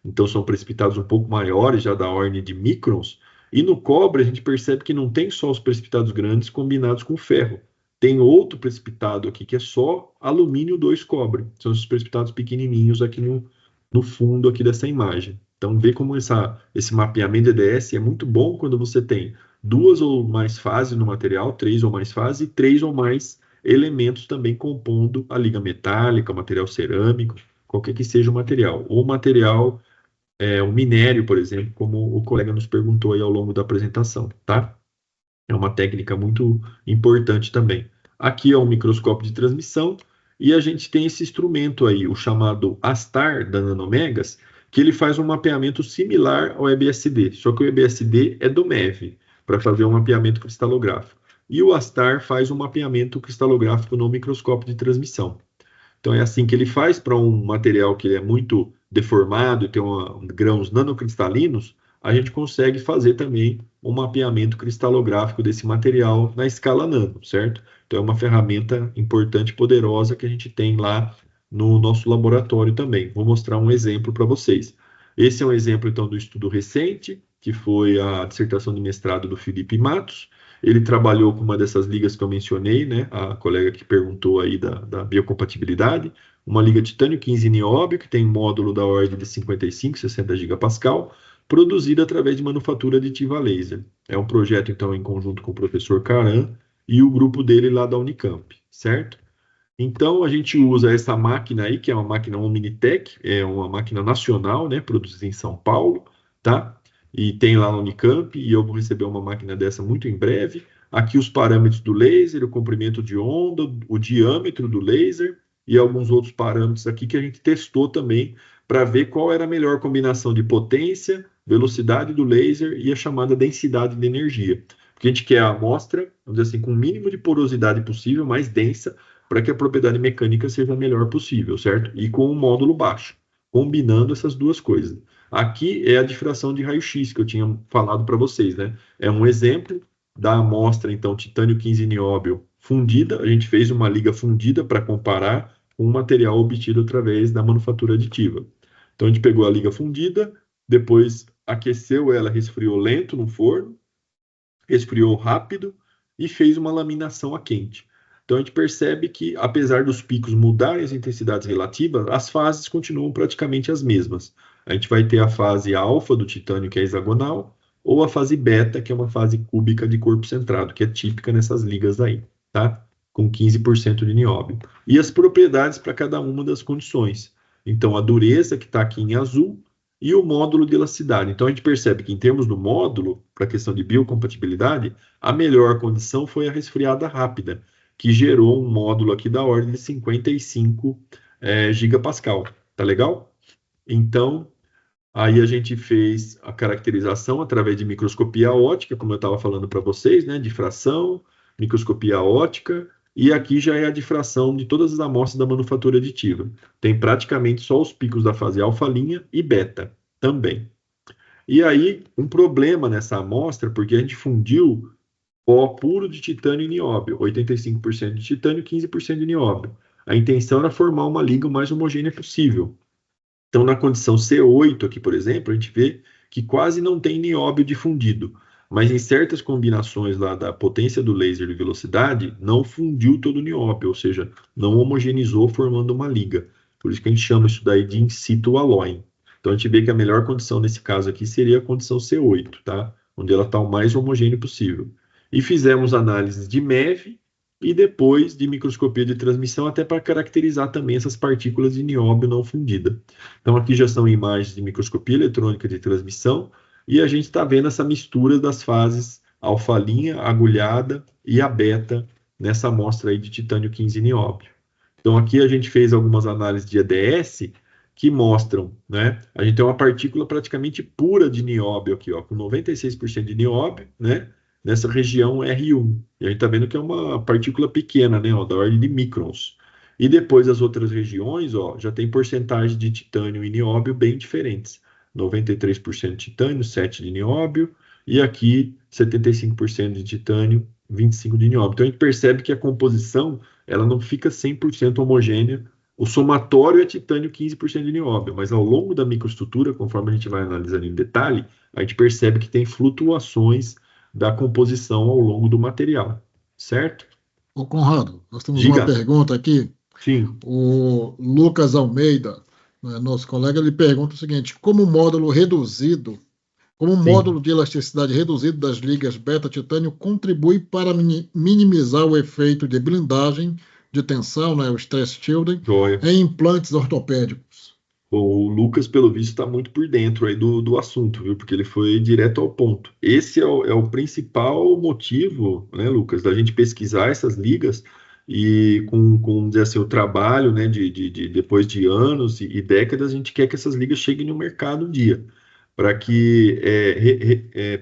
Então, são precipitados um pouco maiores, já da ordem de microns. E no cobre, a gente percebe que não tem só os precipitados grandes combinados com ferro. Tem outro precipitado aqui, que é só alumínio 2 cobre. São esses precipitados pequenininhos aqui no fundo aqui dessa imagem. Então, vê como esse mapeamento de EDS é muito bom quando você tem 2 ou mais fases no material, 3 ou mais fases, e 3 ou mais elementos também compondo a liga metálica, material cerâmico, qualquer que seja o material. Ou material, um minério, por exemplo, como o colega nos perguntou aí ao longo da apresentação, tá? É uma técnica muito importante também. Aqui é um microscópio de transmissão, e a gente tem esse instrumento aí, o chamado ASTAR da Nanomegas, que ele faz um mapeamento similar ao EBSD, só que o EBSD é do MEV, para fazer um mapeamento cristalográfico. E o ASTAR faz um mapeamento cristalográfico no microscópio de transmissão. Então é assim que ele faz para um material que é muito deformado e tem grãos nanocristalinos, a gente consegue fazer também um mapeamento cristalográfico desse material na escala nano, certo? Então é uma ferramenta importante e poderosa que a gente tem lá no nosso laboratório também. Vou mostrar um exemplo para vocês. Esse é um exemplo, então, do estudo recente, que foi a dissertação de mestrado do Felipe Matos. Ele trabalhou com uma dessas ligas que eu mencionei, né? A colega que perguntou aí da biocompatibilidade. Uma liga titânio 15 nióbio, que tem módulo da ordem de 55, 60 gigapascal, produzida através de manufatura aditiva laser. É um projeto, então, em conjunto com o professor Caran e o grupo dele lá da Unicamp, certo? Então, a gente usa essa máquina aí, que é uma máquina Omnitec, é uma máquina nacional, né, produzida em São Paulo, tá? E tem lá na Unicamp, e eu vou receber uma máquina dessa muito em breve. Aqui os parâmetros do laser, o comprimento de onda, o diâmetro do laser e alguns outros parâmetros aqui que a gente testou também para ver qual era a melhor combinação de potência, velocidade do laser e a chamada densidade de energia. Porque a gente quer a amostra, vamos dizer assim, com o mínimo de porosidade possível, mais densa, para que a propriedade mecânica seja a melhor possível, certo? E com um módulo baixo, combinando essas duas coisas. Aqui é a difração de raio-x que eu tinha falado para vocês, né? É um exemplo da amostra, então, titânio 15 nióbio fundida. A gente fez uma liga fundida para comparar com o material obtido através da manufatura aditiva. Então, a gente pegou a liga fundida, depois aqueceu ela, resfriou lento no forno, resfriou rápido e fez uma laminação a quente. Então, a gente percebe que, apesar dos picos mudarem as intensidades relativas, as fases continuam praticamente as mesmas. A gente vai ter a fase alfa do titânio, que é hexagonal, ou a fase beta, que é uma fase cúbica de corpo centrado, que é típica nessas ligas aí, tá? Com 15% de nióbio. E as propriedades para cada uma das condições. Então, a dureza, que está aqui em azul, e o módulo de elasticidade. Então, a gente percebe que, em termos do módulo, para a questão de biocompatibilidade, a melhor condição foi a resfriada rápida, que gerou um módulo aqui da ordem de 55 gigapascal. Tá legal? Então, aí a gente fez a caracterização através de microscopia óptica, como eu estava falando para vocês, né? Difração, microscopia óptica, e aqui já é a difração de todas as amostras da manufatura aditiva. Tem praticamente só os picos da fase alfa-linha e beta também. E aí, um problema nessa amostra, porque a gente fundiu pó puro de titânio e nióbio, 85% de titânio, 15% de nióbio. A intenção era formar uma liga o mais homogênea possível. Então, na condição C8 aqui, por exemplo, a gente vê que quase não tem nióbio difundido, mas em certas combinações lá da potência do laser de velocidade, não fundiu todo o nióbio, ou seja, não homogeneizou formando uma liga. Por isso que a gente chama isso daí de in situ alloying. Então, a gente vê que a melhor condição nesse caso aqui seria a condição C8, tá? Onde ela está o mais homogêneo possível. E fizemos análises de MEV e depois de microscopia de transmissão, até para caracterizar também essas partículas de nióbio não fundida. Então, aqui já são imagens de microscopia eletrônica de transmissão, e a gente está vendo essa mistura das fases alfa-linha, agulhada e a beta nessa amostra aí de titânio 15 nióbio. Então, aqui a gente fez algumas análises de EDS que mostram, né? A gente tem uma partícula praticamente pura de nióbio aqui, ó, com 96% de nióbio, né? Nessa região R1. E a gente está vendo que é uma partícula pequena, né, ó, da ordem de microns. E depois as outras regiões, ó, já tem porcentagem de titânio e nióbio bem diferentes. 93% de titânio, 7% de nióbio, e aqui 75% de titânio, 25% de nióbio. Então a gente percebe que a composição ela não fica 100% homogênea. O somatório é titânio, 15% de nióbio, mas ao longo da microestrutura, conforme a gente vai analisando em detalhe, a gente percebe que tem flutuações da composição ao longo do material, certo? Ô, Conrado, nós temos uma Diga. pergunta aqui. Sim, O Lucas Almeida, né, nosso colega, ele pergunta o seguinte: como o sim. módulo de elasticidade reduzido das ligas beta-titânio contribui para minimizar o efeito de blindagem de tensão, né, o stress shielding, Joia. em implantes ortopédicos? O Lucas, pelo visto, está muito por dentro aí do assunto, viu? Porque ele foi direto ao ponto. Esse é o principal motivo, né, Lucas, da gente pesquisar essas ligas e com dizer assim, o trabalho, né, depois de anos e décadas, a gente quer que essas ligas cheguem no mercado um dia, para que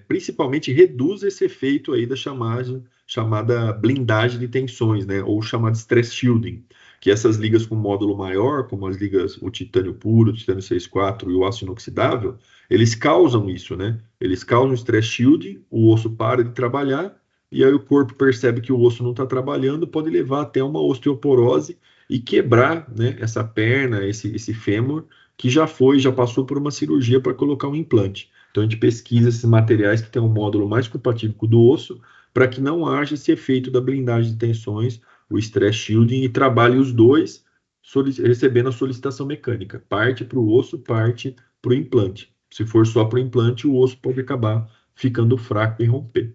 principalmente reduza esse efeito aí da chamada blindagem de tensões, né, ou chamado stress shielding, que essas ligas com módulo maior, como as ligas, o titânio puro, o titânio 6,4 e o aço inoxidável, eles causam isso, né? Eles causam stress shielding, o osso para de trabalhar, e aí o corpo percebe que o osso não está trabalhando, pode levar até uma osteoporose e quebrar, né, essa perna, esse fêmur, que já passou por uma cirurgia para colocar um implante. Então a gente pesquisa esses materiais que têm um módulo mais compatível com o do osso, para que não haja esse efeito da blindagem de tensões, o stress shielding, e trabalhe os dois recebendo a solicitação mecânica. Parte para o osso, parte para o implante. Se for só para o implante, o osso pode acabar ficando fraco e romper.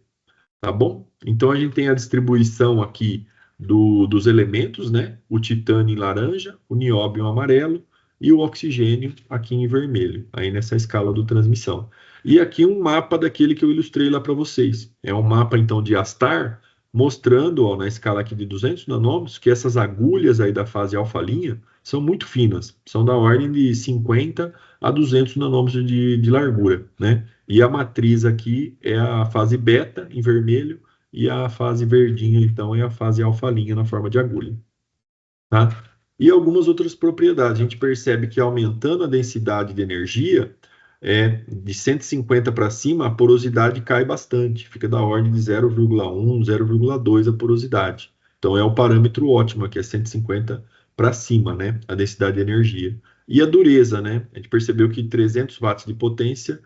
Tá bom? Então a gente tem a distribuição aqui dos elementos, né? O titânio em laranja, o nióbio em amarelo e o oxigênio aqui em vermelho, aí nessa escala do transmissão. E aqui um mapa daquele que eu ilustrei lá para vocês. É um mapa então de Astar, mostrando, ó, na escala aqui de 200 nanômetros, que essas agulhas aí da fase alfa-linha são muito finas, são da ordem de 50 a 200 nanômetros de largura, né? E a matriz aqui é a fase beta, em vermelho, e a fase verdinha, então, é a fase alfa-linha na forma de agulha, tá? E algumas outras propriedades. A gente percebe que aumentando a densidade de energia, de 150 para cima, a porosidade cai bastante, fica da ordem de 0,1, 0,2 a porosidade. Então é o parâmetro ótimo, que é 150 para cima, né? A densidade de energia. E a dureza, né? A gente percebeu que 300 watts de potência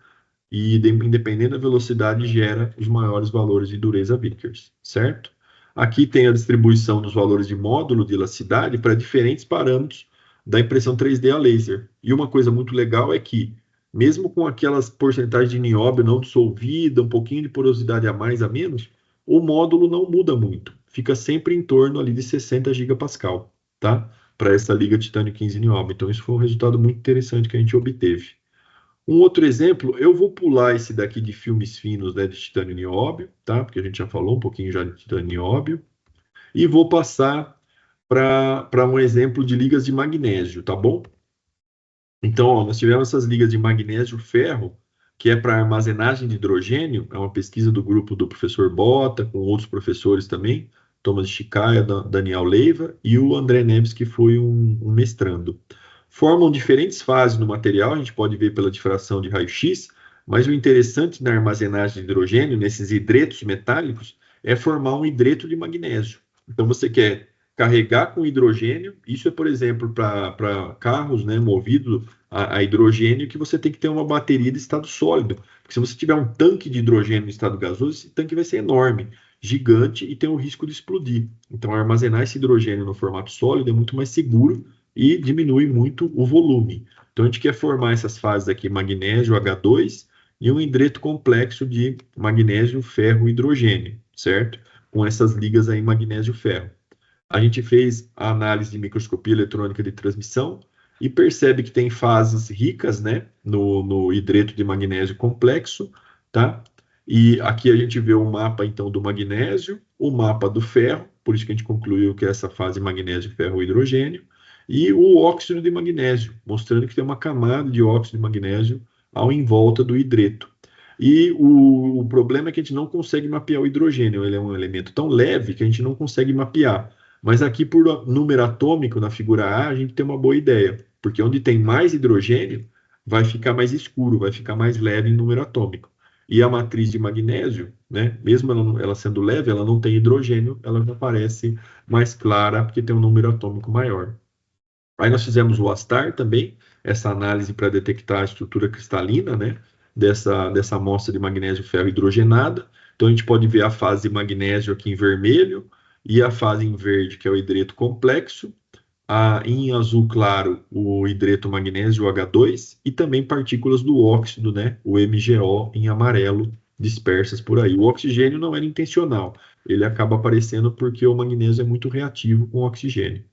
e independente da velocidade gera os maiores valores de dureza Vickers, certo? Aqui tem a distribuição dos valores de módulo de elasticidade para diferentes parâmetros da impressão 3D a laser. E uma coisa muito legal é que mesmo com aquelas porcentagens de nióbio não dissolvida, um pouquinho de porosidade a mais, a menos, o módulo não muda muito. Fica sempre em torno ali de 60 gigapascal, tá? Para essa liga titânio 15 nióbio. Então, isso foi um resultado muito interessante que a gente obteve. Um outro exemplo, eu vou pular esse daqui de filmes finos, né, de titânio nióbio, tá? Porque a gente já falou um pouquinho já de titânio nióbio. E vou passar para um exemplo de ligas de magnésio, tá bom? Então, ó, nós tivemos essas ligas de magnésio-ferro, que é para armazenagem de hidrogênio, é uma pesquisa do grupo do professor Bota, com outros professores também, Thomas Chicaya, Daniel Leiva e o André Neves, que foi um mestrando. Formam diferentes fases no material, a gente pode ver pela difração de raio-x, mas o interessante na armazenagem de hidrogênio, nesses hidretos metálicos, é formar um hidreto de magnésio. Então, você quer carregar com hidrogênio, isso é, por exemplo, para carros, né, movidos a hidrogênio, que você tem que ter uma bateria de estado sólido. Porque se você tiver um tanque de hidrogênio em estado gasoso, esse tanque vai ser enorme, gigante e tem o risco de explodir. Então, armazenar esse hidrogênio no formato sólido é muito mais seguro e diminui muito o volume. Então, a gente quer formar essas fases aqui, magnésio, H2, e um hidreto complexo de magnésio, ferro e hidrogênio, certo? Com essas ligas aí, magnésio, ferro. A gente fez a análise de microscopia eletrônica de transmissão e percebe que tem fases ricas, né, no hidreto de magnésio complexo, tá? E aqui a gente vê o mapa, então, do magnésio, o mapa do ferro, por isso que a gente concluiu que é essa fase magnésio, ferro, hidrogênio, e o óxido de magnésio, mostrando que tem uma camada de óxido de magnésio ao em volta do hidreto. E o problema é que a gente não consegue mapear o hidrogênio, ele é um elemento tão leve que a gente não consegue mapear. Mas aqui, por número atômico, na figura A, a gente tem uma boa ideia, porque onde tem mais hidrogênio, vai ficar mais escuro, vai ficar mais leve em número atômico. E a matriz de magnésio, né, mesmo ela sendo leve, ela não tem hidrogênio, ela já parece mais clara, porque tem um número atômico maior. Aí nós fizemos o ASTAR também, essa análise para detectar a estrutura cristalina, né, dessa amostra de magnésio ferro hidrogenada. Então a gente pode ver a fase de magnésio aqui em vermelho e a fase em verde, que é o hidreto complexo. Em azul claro, o hidreto magnésio H2 e também partículas do óxido, né, o MgO em amarelo, dispersas por aí. O oxigênio não era intencional, ele acaba aparecendo porque o magnésio é muito reativo com o oxigênio.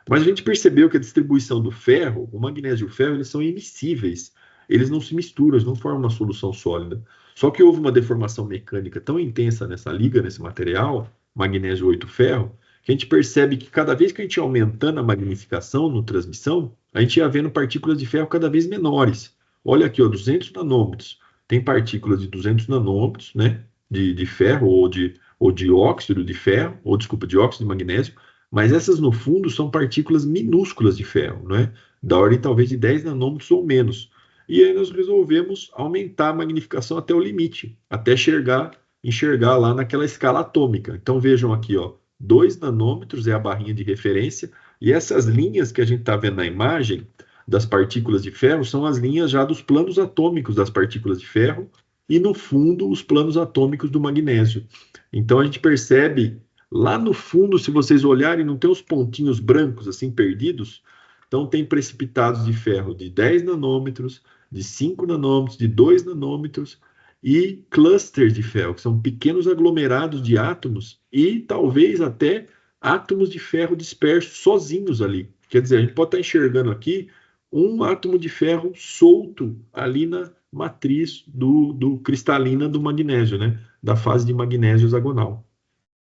Mas a gente percebeu que a distribuição do ferro, o magnésio e o ferro, eles são immiscíveis. Eles não se misturam, eles não formam uma solução sólida. Só que houve uma deformação mecânica tão intensa nessa liga, nesse material, magnésio 8 ferro, que a gente percebe que cada vez que a gente ia aumentando a magnificação no transmissão, a gente ia vendo partículas de ferro cada vez menores. Olha aqui, ó, 200 nanômetros. Tem partículas de 200 nanômetros, né, de ferro ou de óxido de ferro, ou desculpa, de óxido de magnésio, mas essas, no fundo, são partículas minúsculas de ferro, né? Da ordem talvez de 10 nanômetros ou menos. E aí nós resolvemos aumentar a magnificação até o limite, até enxergar lá naquela escala atômica. Então vejam aqui, ó, 2 nanômetros é a barrinha de referência, e essas linhas que a gente está vendo na imagem das partículas de ferro são as linhas já dos planos atômicos das partículas de ferro, e no fundo os planos atômicos do magnésio. Então a gente percebe lá no fundo, se vocês olharem, não tem os pontinhos brancos assim perdidos? Então tem precipitados de ferro de 10 nanômetros, de 5 nanômetros, de 2 nanômetros e clusters de ferro, que são pequenos aglomerados de átomos e talvez até átomos de ferro dispersos sozinhos ali. Quer dizer, a gente pode estar enxergando aqui um átomo de ferro solto ali na matriz do cristalina do magnésio, né? Da fase de magnésio hexagonal.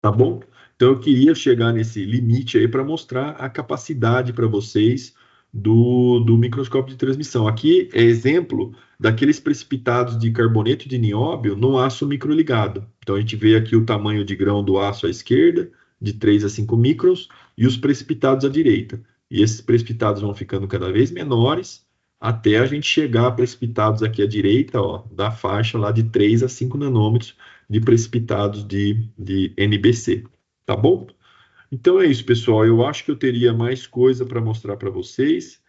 Tá bom? Então eu queria chegar nesse limite aí para mostrar a capacidade para vocês do microscópio de transmissão. Aqui é exemplo daqueles precipitados de carboneto de nióbio no aço microligado. Então a gente vê aqui o tamanho de grão do aço à esquerda, de 3 a 5 microns, e os precipitados à direita. E esses precipitados vão ficando cada vez menores, até a gente chegar a precipitados aqui à direita, ó, da faixa lá de 3 a 5 nanômetros, de precipitados de NBC, tá bom? Então é isso, pessoal. Eu acho que eu teria mais coisa para mostrar para vocês,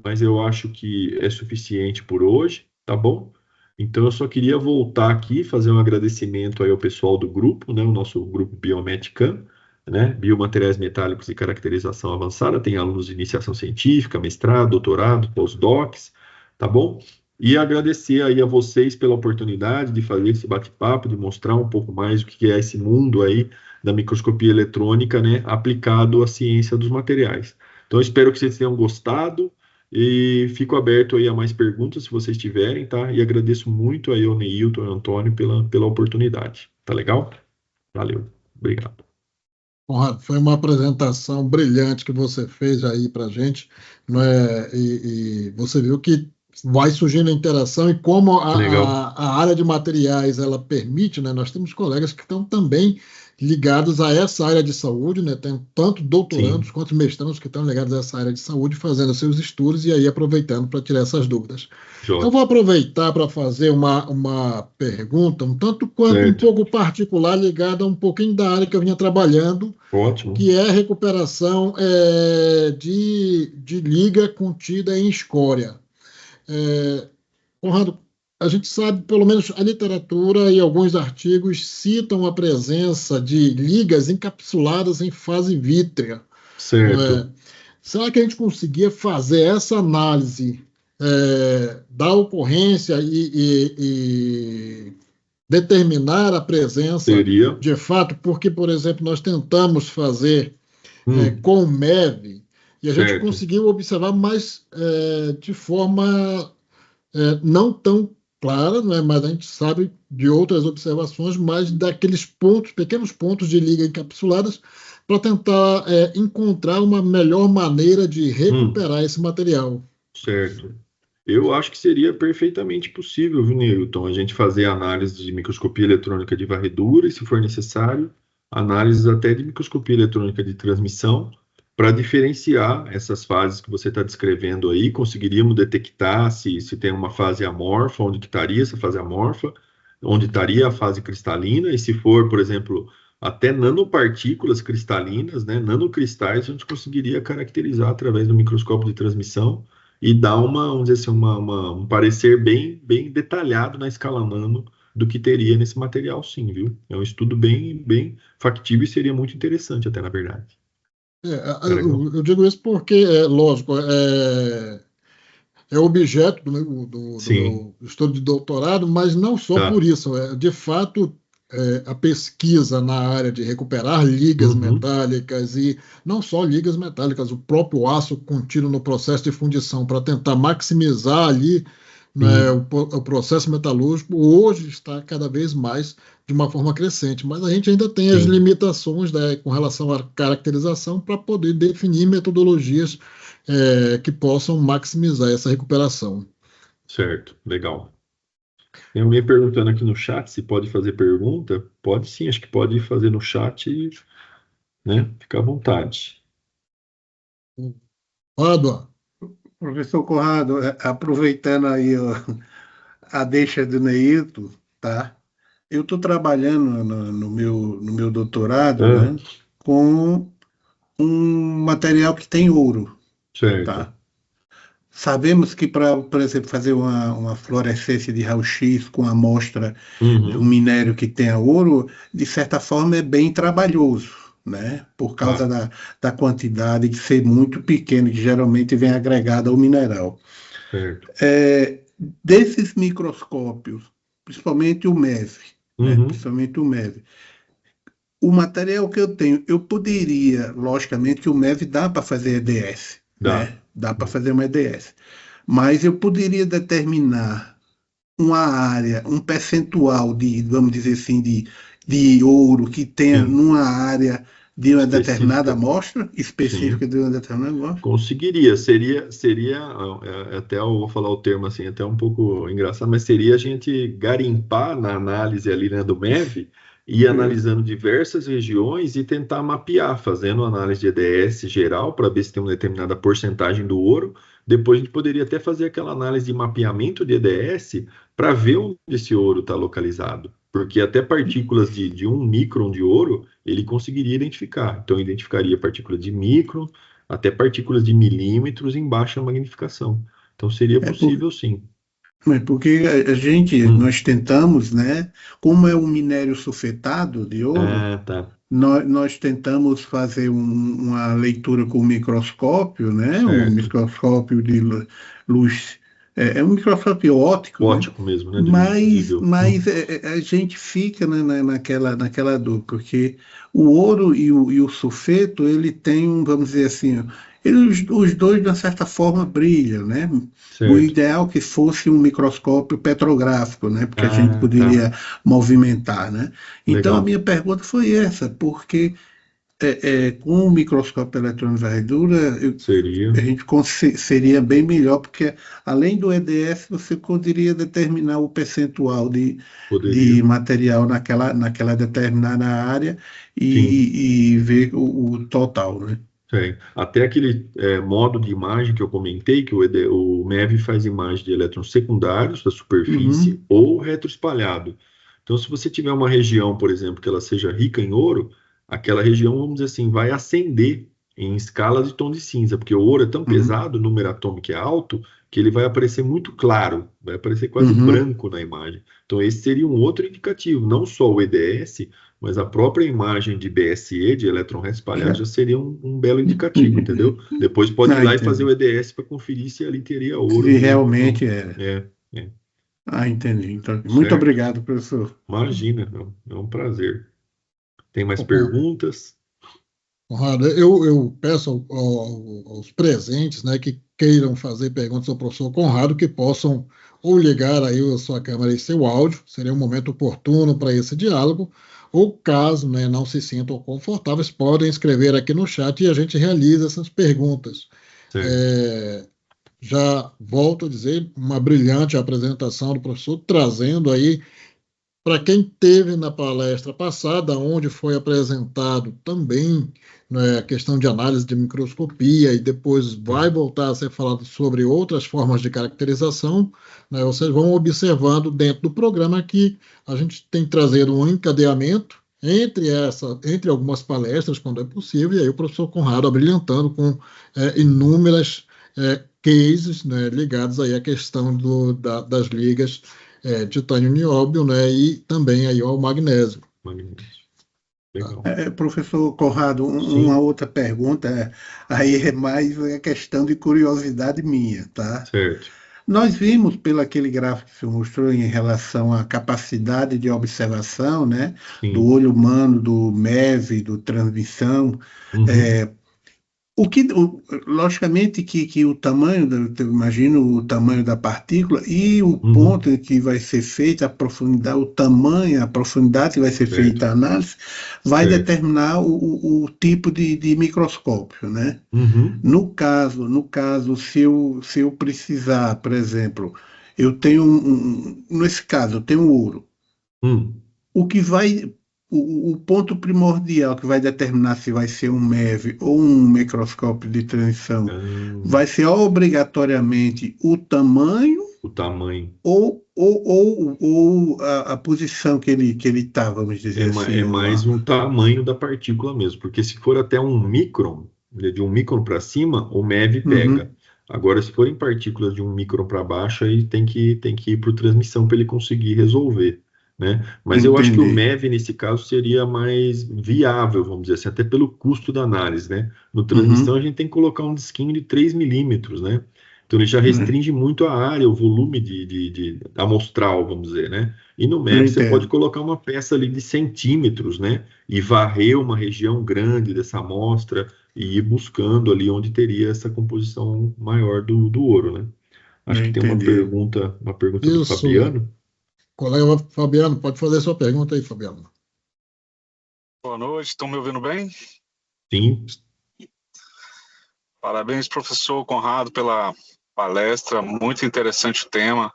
mas eu acho que é suficiente por hoje, tá bom? Então eu só queria voltar aqui, fazer um agradecimento aí ao pessoal do grupo, né? O nosso grupo Biometicam, né? Biomateriais metálicos e caracterização avançada. Tem alunos de iniciação científica, mestrado, doutorado, pós-docs, tá bom? E agradecer aí a vocês pela oportunidade de fazer esse bate-papo, de mostrar um pouco mais o que é esse mundo aí da microscopia eletrônica, né, aplicado à ciência dos materiais. Então, espero que vocês tenham gostado e fico aberto aí a mais perguntas, se vocês tiverem, tá? E agradeço muito aí ao Neilton e ao Antônio pela oportunidade. Tá legal? Valeu. Obrigado. Conrado, foi uma apresentação brilhante que você fez aí para a gente, não é? E você viu que vai surgindo a interação e como Legal. a área de materiais ela permite, né? Nós temos colegas que estão também ligados a essa área de saúde, né? Tem tanto doutorandos Sim. quanto mestrandos que estão ligados a essa área de saúde, fazendo seus estudos e aí aproveitando para tirar essas dúvidas. Eu vou Jóia. aproveitar para fazer uma pergunta, um tanto quanto um Certo. pouco particular, ligada a um pouquinho da área que eu vinha trabalhando, Ótimo. que é a recuperação de liga contida em escória. É, Conrado, a gente sabe, pelo menos a literatura e alguns artigos citam a presença de ligas encapsuladas em fase vítrea. Não Certo. é? Será que a gente conseguia fazer essa análise da ocorrência e determinar a presença Seria. de fato? Porque, por exemplo, nós tentamos fazer Hum, com o MEV e a gente certo. conseguiu observar, mas de forma não tão clara, não é? Mas a gente sabe de outras observações, mas daqueles pontos, pequenos pontos de liga encapsuladas, para tentar encontrar uma melhor maneira de Hum, recuperar esse material. certo. Eu acho que seria perfeitamente possível, viu, Newton, a gente fazer análise de microscopia eletrônica de varredura e, se for necessário, análises até de microscopia eletrônica de transmissão, para diferenciar essas fases que você está descrevendo aí. Conseguiríamos detectar se tem uma fase amorfa, onde que estaria essa fase amorfa, onde estaria a fase cristalina, e se for, por exemplo, até nanopartículas cristalinas, né, nanocristais, a gente conseguiria caracterizar através do microscópio de transmissão e dar vamos dizer assim, um parecer bem detalhado na escala nano do que teria nesse material, sim, viu? É um estudo bem factível e seria muito interessante até, na verdade. Tá legal? Eu digo isso porque, lógico, é objeto do Sim, meu estudo de doutorado, mas não só por tá. isso. De fato, a pesquisa na área de recuperar ligas Uhum, metálicas e não só ligas metálicas, o próprio aço contínuo no processo de fundição para tentar maximizar ali, né, sim, o processo metalúrgico, hoje está cada vez mais de uma forma crescente, mas a gente ainda tem as sim, limitações, né, com relação à caracterização para poder definir metodologias que possam maximizar essa recuperação. certo, legal. Tem alguém perguntando aqui no chat se pode fazer pergunta? Pode sim, acho que pode fazer no chat, né? Fica à vontade. Pádua, Professor Conrado, aproveitando aí ó, a deixa do Neilton, tá? Eu estou trabalhando no meu doutorado, Ah, né, com um material que tem ouro, certo. tá? Sabemos que para, por exemplo, fazer uma fluorescência de raio-x com amostra de um Uhum, minério que tenha ouro, de certa forma é bem trabalhoso, né? Por causa tá, da quantidade de ser muito pequeno, que geralmente vem agregada ao mineral. certo. É, desses microscópios, principalmente o MEV, né? Uhum, Principalmente o MEV. O material que eu tenho, eu poderia, logicamente, que o MEV dá para fazer EDS, dá. né? Dá para fazer uma EDS. Mas eu poderia determinar uma área, um percentual de, vamos dizer assim, de ouro que tenha Sim, numa área de uma determinada específica. amostra, específica Sim. de uma determinada amostra. Conseguiria, seria, até eu vou falar o termo assim, até um pouco engraçado, mas seria a gente garimpar na análise ali, né, do MEV, e ir analisando diversas regiões e tentar mapear, fazendo análise de EDS geral para ver se tem uma determinada porcentagem do ouro. Depois a gente poderia até fazer aquela análise de mapeamento de EDS para ver onde esse ouro está localizado. Porque até partículas de 1 micron de ouro ele conseguiria identificar. Então, identificaria partículas de micron até partículas de milímetros em baixa magnificação. Então seria É por, possível sim. porque a gente, Hum, nós tentamos, né? Como é um minério sulfetado de ouro, tá, nós tentamos fazer uma leitura com microscópio, né? Um certo. microscópio de luz É um microscópio óptico, né? Ótico mesmo, né? De nível. Mas a gente fica, né, naquela dúvida, porque o ouro e o sulfeto, ele tem, vamos dizer assim, os dois, de uma certa forma, brilham, né? O Certo. ideal que fosse um microscópio petrográfico, né? Porque a gente Ah, tá. poderia movimentar, né? Então, a Legal. minha pergunta foi essa, porque com o microscópio eletrônico de varredura, Seria. a gente seria bem melhor, porque além do EDS, você poderia determinar o percentual de Poderia. material naquela determinada área Sim. e ver o total, né? É. Até aquele modo de imagem que eu comentei, que o MEV faz imagem de elétrons secundários da superfície Uhum, ou retroespalhado. Então, se você tiver uma região, por exemplo, que ela seja rica em ouro, aquela região, vamos dizer assim, vai acender em escalas de tom de cinza, porque o ouro é tão uhum, pesado, o número atômico é alto, que ele vai aparecer muito claro, vai aparecer quase uhum. branco na imagem. Então, esse seria um outro indicativo, não só o EDS, mas a própria imagem de BSE, de elétron espalhado, Já já seria um belo indicativo, entendeu? entendi. Depois pode ir Ah, lá e fazer o entendi. EDS para conferir se ali teria ouro Se mesmo ou não. realmente era. É, é, Ah, entendi. Então, muito certo? obrigado, professor. Imagina, é um prazer. Tem mais Bom, perguntas? Conrado, eu peço aos presentes, né, que queiram fazer perguntas ao professor Conrado, que possam ou ligar aí a sua câmera e seu áudio, seria um momento oportuno para esse diálogo, ou caso, né, não se sintam confortáveis, podem escrever aqui no chat e a gente realiza essas perguntas. Certo. É, já volto a dizer, uma brilhante apresentação do professor, trazendo aí para quem teve na palestra passada, onde foi apresentado também, né, a questão de análise de microscopia, e depois vai voltar a ser falado sobre outras formas de caracterização, né, vocês vão observando dentro do programa que a gente tem trazido um encadeamento entre algumas palestras, quando é possível, e aí o professor Conrado abrilhantando com inúmeras cases, né, ligados aí à questão das ligas titânio nióbio, né, e também aí ao magnésio. Magnésio. Tá? Legal. Professor Conrado, uma Sim, outra pergunta, aí é mais a questão de curiosidade minha, tá? certo. Nós vimos pelo aquele gráfico que o senhor mostrou em relação à capacidade de observação, né, do Sim. olho humano, do MEV, do transmissão, Uhum. é, logicamente que o tamanho, eu imagino o tamanho da partícula e o Uhum. ponto em que vai ser feita a profundidade, o tamanho, a profundidade que vai ser Certo. feita a análise, vai Certo. determinar o tipo de microscópio, né? Uhum. No caso, se eu precisar, por exemplo, eu tenho nesse caso, eu tenho ouro. Hum. O que vai, o ponto primordial que vai determinar se vai ser um MEV ou um microscópio de transição Ah, vai ser obrigatoriamente o tamanho o tamanho. ou a posição que ele está, vamos dizer É assim. mais um tamanho da partícula mesmo, porque se for até um micron, né, de um micron para cima, o MEV pega. Uhum, Agora, se for em partículas de um micron para baixo, aí tem que ir para transmissão para ele conseguir resolver, né? Mas eu acho que o entendi. MEV, nesse caso, seria mais viável, vamos dizer assim, até pelo custo da análise, né? No transmissão, a Uhum, gente tem que colocar um disquinho de 3 milímetros, né? Então, ele já né, restringe muito a área, o volume de amostral, vamos dizer, né? E no eu MEV você pode entendo. colocar uma peça ali de centímetros, né? E varrer uma região grande dessa amostra e ir buscando ali onde teria essa composição maior do ouro, né? Acho Eu que tem uma entendi. pergunta do Isso, Fabiano. colega Fabiano, pode fazer sua pergunta aí, Fabiano. Boa noite, estão me ouvindo bem? Sim, Parabéns, professor Conrado, pela palestra, muito interessante o tema.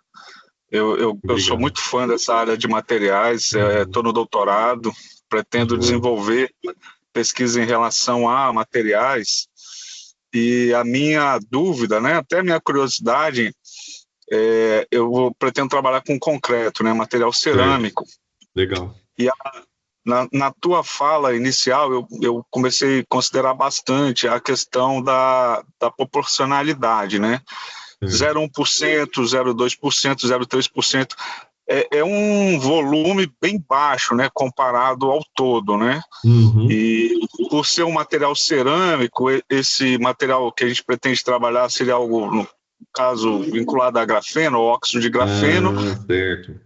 Eu sou obrigado. muito fã dessa área de materiais, estou Uhum. no doutorado, pretendo Boa. desenvolver pesquisa em relação a materiais, e a minha dúvida, né, até a minha curiosidade, pretendo trabalhar com concreto, né, material Certo. cerâmico. Legal. E na tua fala inicial, eu comecei a considerar bastante a questão da proporcionalidade, né? Certo. 0,1%, 0,2%, 0,3%. É um volume bem baixo, né, comparado ao todo, né? Uhum. E por ser um material cerâmico, esse material que a gente pretende trabalhar seria algo, no caso vinculado a grafeno, óxido de grafeno. Certo.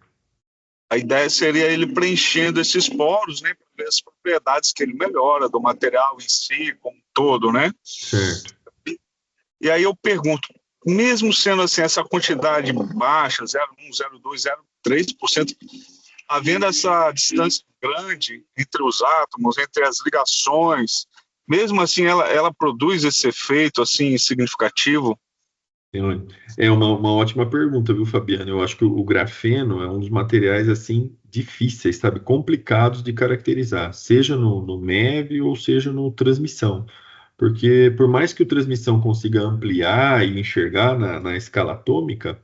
A ideia seria ele preenchendo esses poros, né, para ver as propriedades que ele melhora do material em si, como um todo, né? Certo. E aí eu pergunto, mesmo sendo assim, essa quantidade baixa, 0,1, 0,2, 0,3%, havendo essa distância grande entre os átomos, entre as ligações, mesmo assim ela produz esse efeito assim significativo? É uma ótima pergunta, viu, Fabiano? Eu acho que o grafeno é um dos materiais assim difíceis, sabe, complicados de caracterizar, seja no MEV ou seja no transmissão, porque por mais que o transmissão consiga ampliar e enxergar na escala atômica,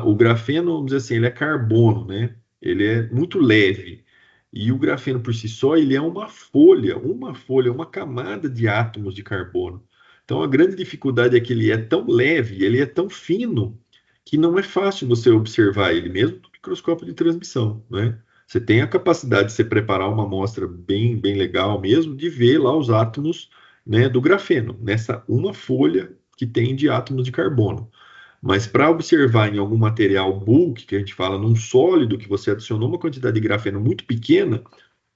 o grafeno, vamos dizer assim, ele é carbono, né? Ele é muito leve. E o grafeno por si só, ele é uma folha, uma camada de átomos de carbono. Então, a grande dificuldade é que ele é tão leve, ele é tão fino, que não é fácil você observar ele, mesmo no microscópio de transmissão, né? Você tem a capacidade de você preparar uma amostra bem legal mesmo, de ver lá os átomos, né, do grafeno, nessa uma folha que tem de átomos de carbono. Mas para observar em algum material bulk, que a gente fala num sólido, que você adicionou uma quantidade de grafeno muito pequena,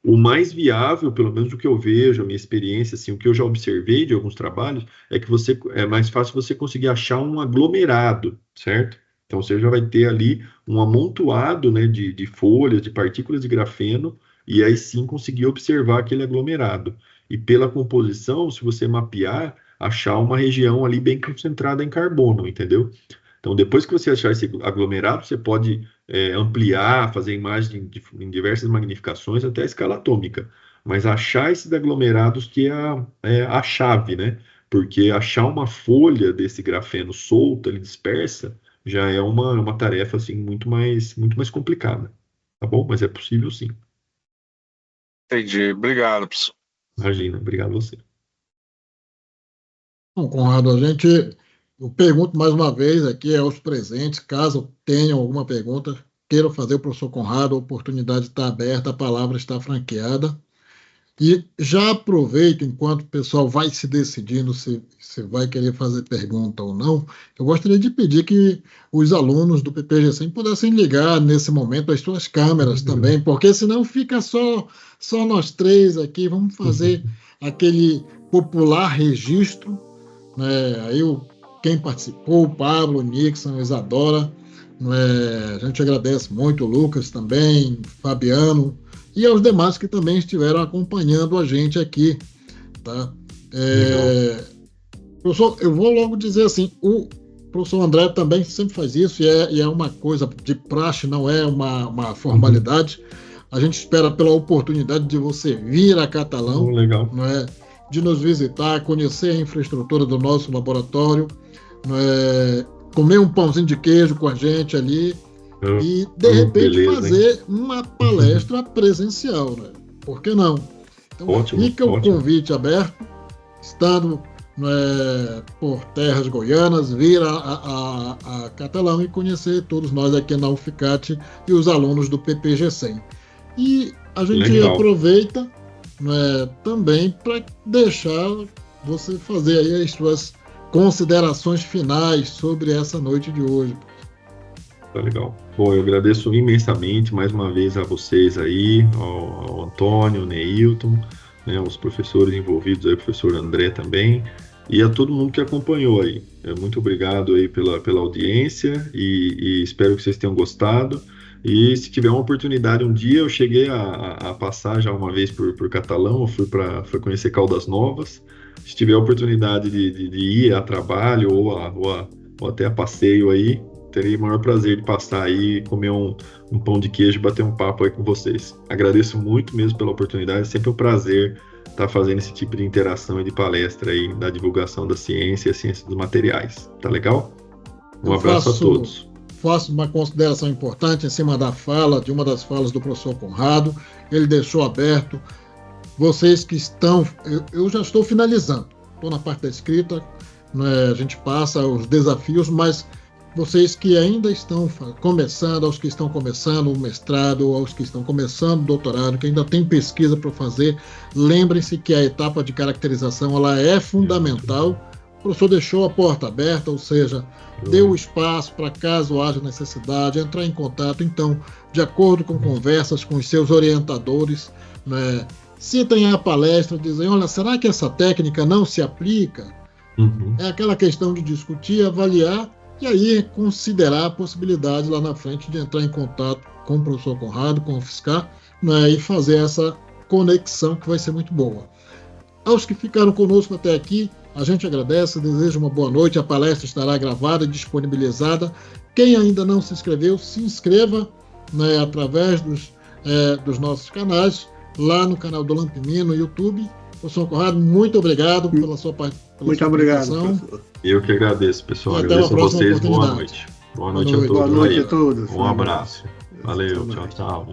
o mais viável, pelo menos o que eu vejo, a minha experiência, assim, o que eu já observei de alguns trabalhos, é que é mais fácil você conseguir achar um aglomerado, certo? Então você já vai ter ali um amontoado, né, de folhas, de partículas de grafeno, e aí sim conseguir observar aquele aglomerado. E pela composição, se você mapear, achar uma região ali bem concentrada em carbono, entendeu? Então, depois que você achar esse aglomerado, você pode ampliar, fazer imagem em diversas magnificações até a escala atômica. Mas achar esses aglomerados que é a chave, né? Porque achar uma folha desse grafeno solta, ele dispersa, já é uma tarefa assim, muito mais complicada. Tá bom? Mas é possível sim. Entendi. Obrigado, professor. Imagina, obrigado a você. Bom, Conrado, eu pergunto mais uma vez aqui aos presentes, caso tenham alguma pergunta, queiram fazer o professor Conrado, a oportunidade está aberta, a palavra está franqueada. E já aproveito, enquanto o pessoal vai se decidindo se vai querer fazer pergunta ou não, eu gostaria de pedir que os alunos do PPG-100 pudessem ligar nesse momento as suas câmeras também, porque senão fica só nós três aqui, vamos fazer aquele popular registro, né? Aí quem participou, o Pablo, o Nixon, a Isadora, né? A gente agradece muito, o Lucas também, o Fabiano, e aos demais que também estiveram acompanhando a gente aqui, tá? Professor, eu vou logo dizer assim, o professor André também sempre faz isso, e é uma coisa de praxe, não é uma formalidade. A gente espera pela oportunidade de você vir a Catalão, não é? De nos visitar, conhecer a infraestrutura do nosso laboratório, não é? Comer um pãozinho de queijo com a gente ali, e de repente fazer uma palestra presencial, né? Por que não? Então fica o convite aberto, estando por terras goianas, vir a Catalão e conhecer todos nós aqui na UFCAT e os alunos do PPG-100. E a gente aproveita também para deixar você fazer aí as suas considerações finais sobre essa noite de hoje. Tá legal. Bom, eu agradeço imensamente mais uma vez a vocês aí, ao Antônio, ao Neilton, né, os professores envolvidos aí, o professor André também, e a todo mundo que acompanhou aí. Muito obrigado aí pela audiência e espero que vocês tenham gostado. E se tiver uma oportunidade um dia, eu cheguei a passar já uma vez por Catalão, eu fui para conhecer Caldas Novas. Se tiver a oportunidade de ir a trabalho ou até a passeio aí, terei o maior prazer de passar aí, comer um pão de queijo e bater um papo aí com vocês. Agradeço muito mesmo pela oportunidade, é sempre um prazer estar fazendo esse tipo de interação e de palestra aí, da divulgação da ciência e a ciência dos materiais. Tá legal? Um abraço a todos. Faço uma consideração importante em cima de uma das falas do professor Conrado. Ele deixou aberto. Vocês que estão... Eu já estou finalizando. Estou na parte da escrita, a gente passa os desafios, mas vocês que ainda estão começando, aos que estão começando o mestrado, aos que estão começando o doutorado, que ainda tem pesquisa para fazer, lembrem-se que a etapa de caracterização ela é fundamental o professor deixou a porta aberta, ou seja, deu espaço para, caso haja necessidade, entrar em contato. Então, de acordo com conversas com os seus orientadores, né, citem a palestra, dizem, olha, será que essa técnica não se aplica? É aquela questão de discutir, avaliar, e aí considerar a possibilidade lá na frente de entrar em contato com o professor Conrado, com o UFSCar, né, e fazer essa conexão que vai ser muito boa. Aos que ficaram conosco até aqui, a gente agradece, deseja uma boa noite. A palestra estará gravada e disponibilizada. Quem ainda não se inscreveu, se inscreva, né, através dos nossos canais, lá no canal do Lampimi, no YouTube. Professor Conrado, muito obrigado pela sua participação. Muito obrigado, professor. Eu que agradeço, pessoal. E até agradeço a a próxima vocês. Boa oportunidade. noite. Boa noite a todos. Boa noite a todos. Um abraço. Valeu, tchau, tchau.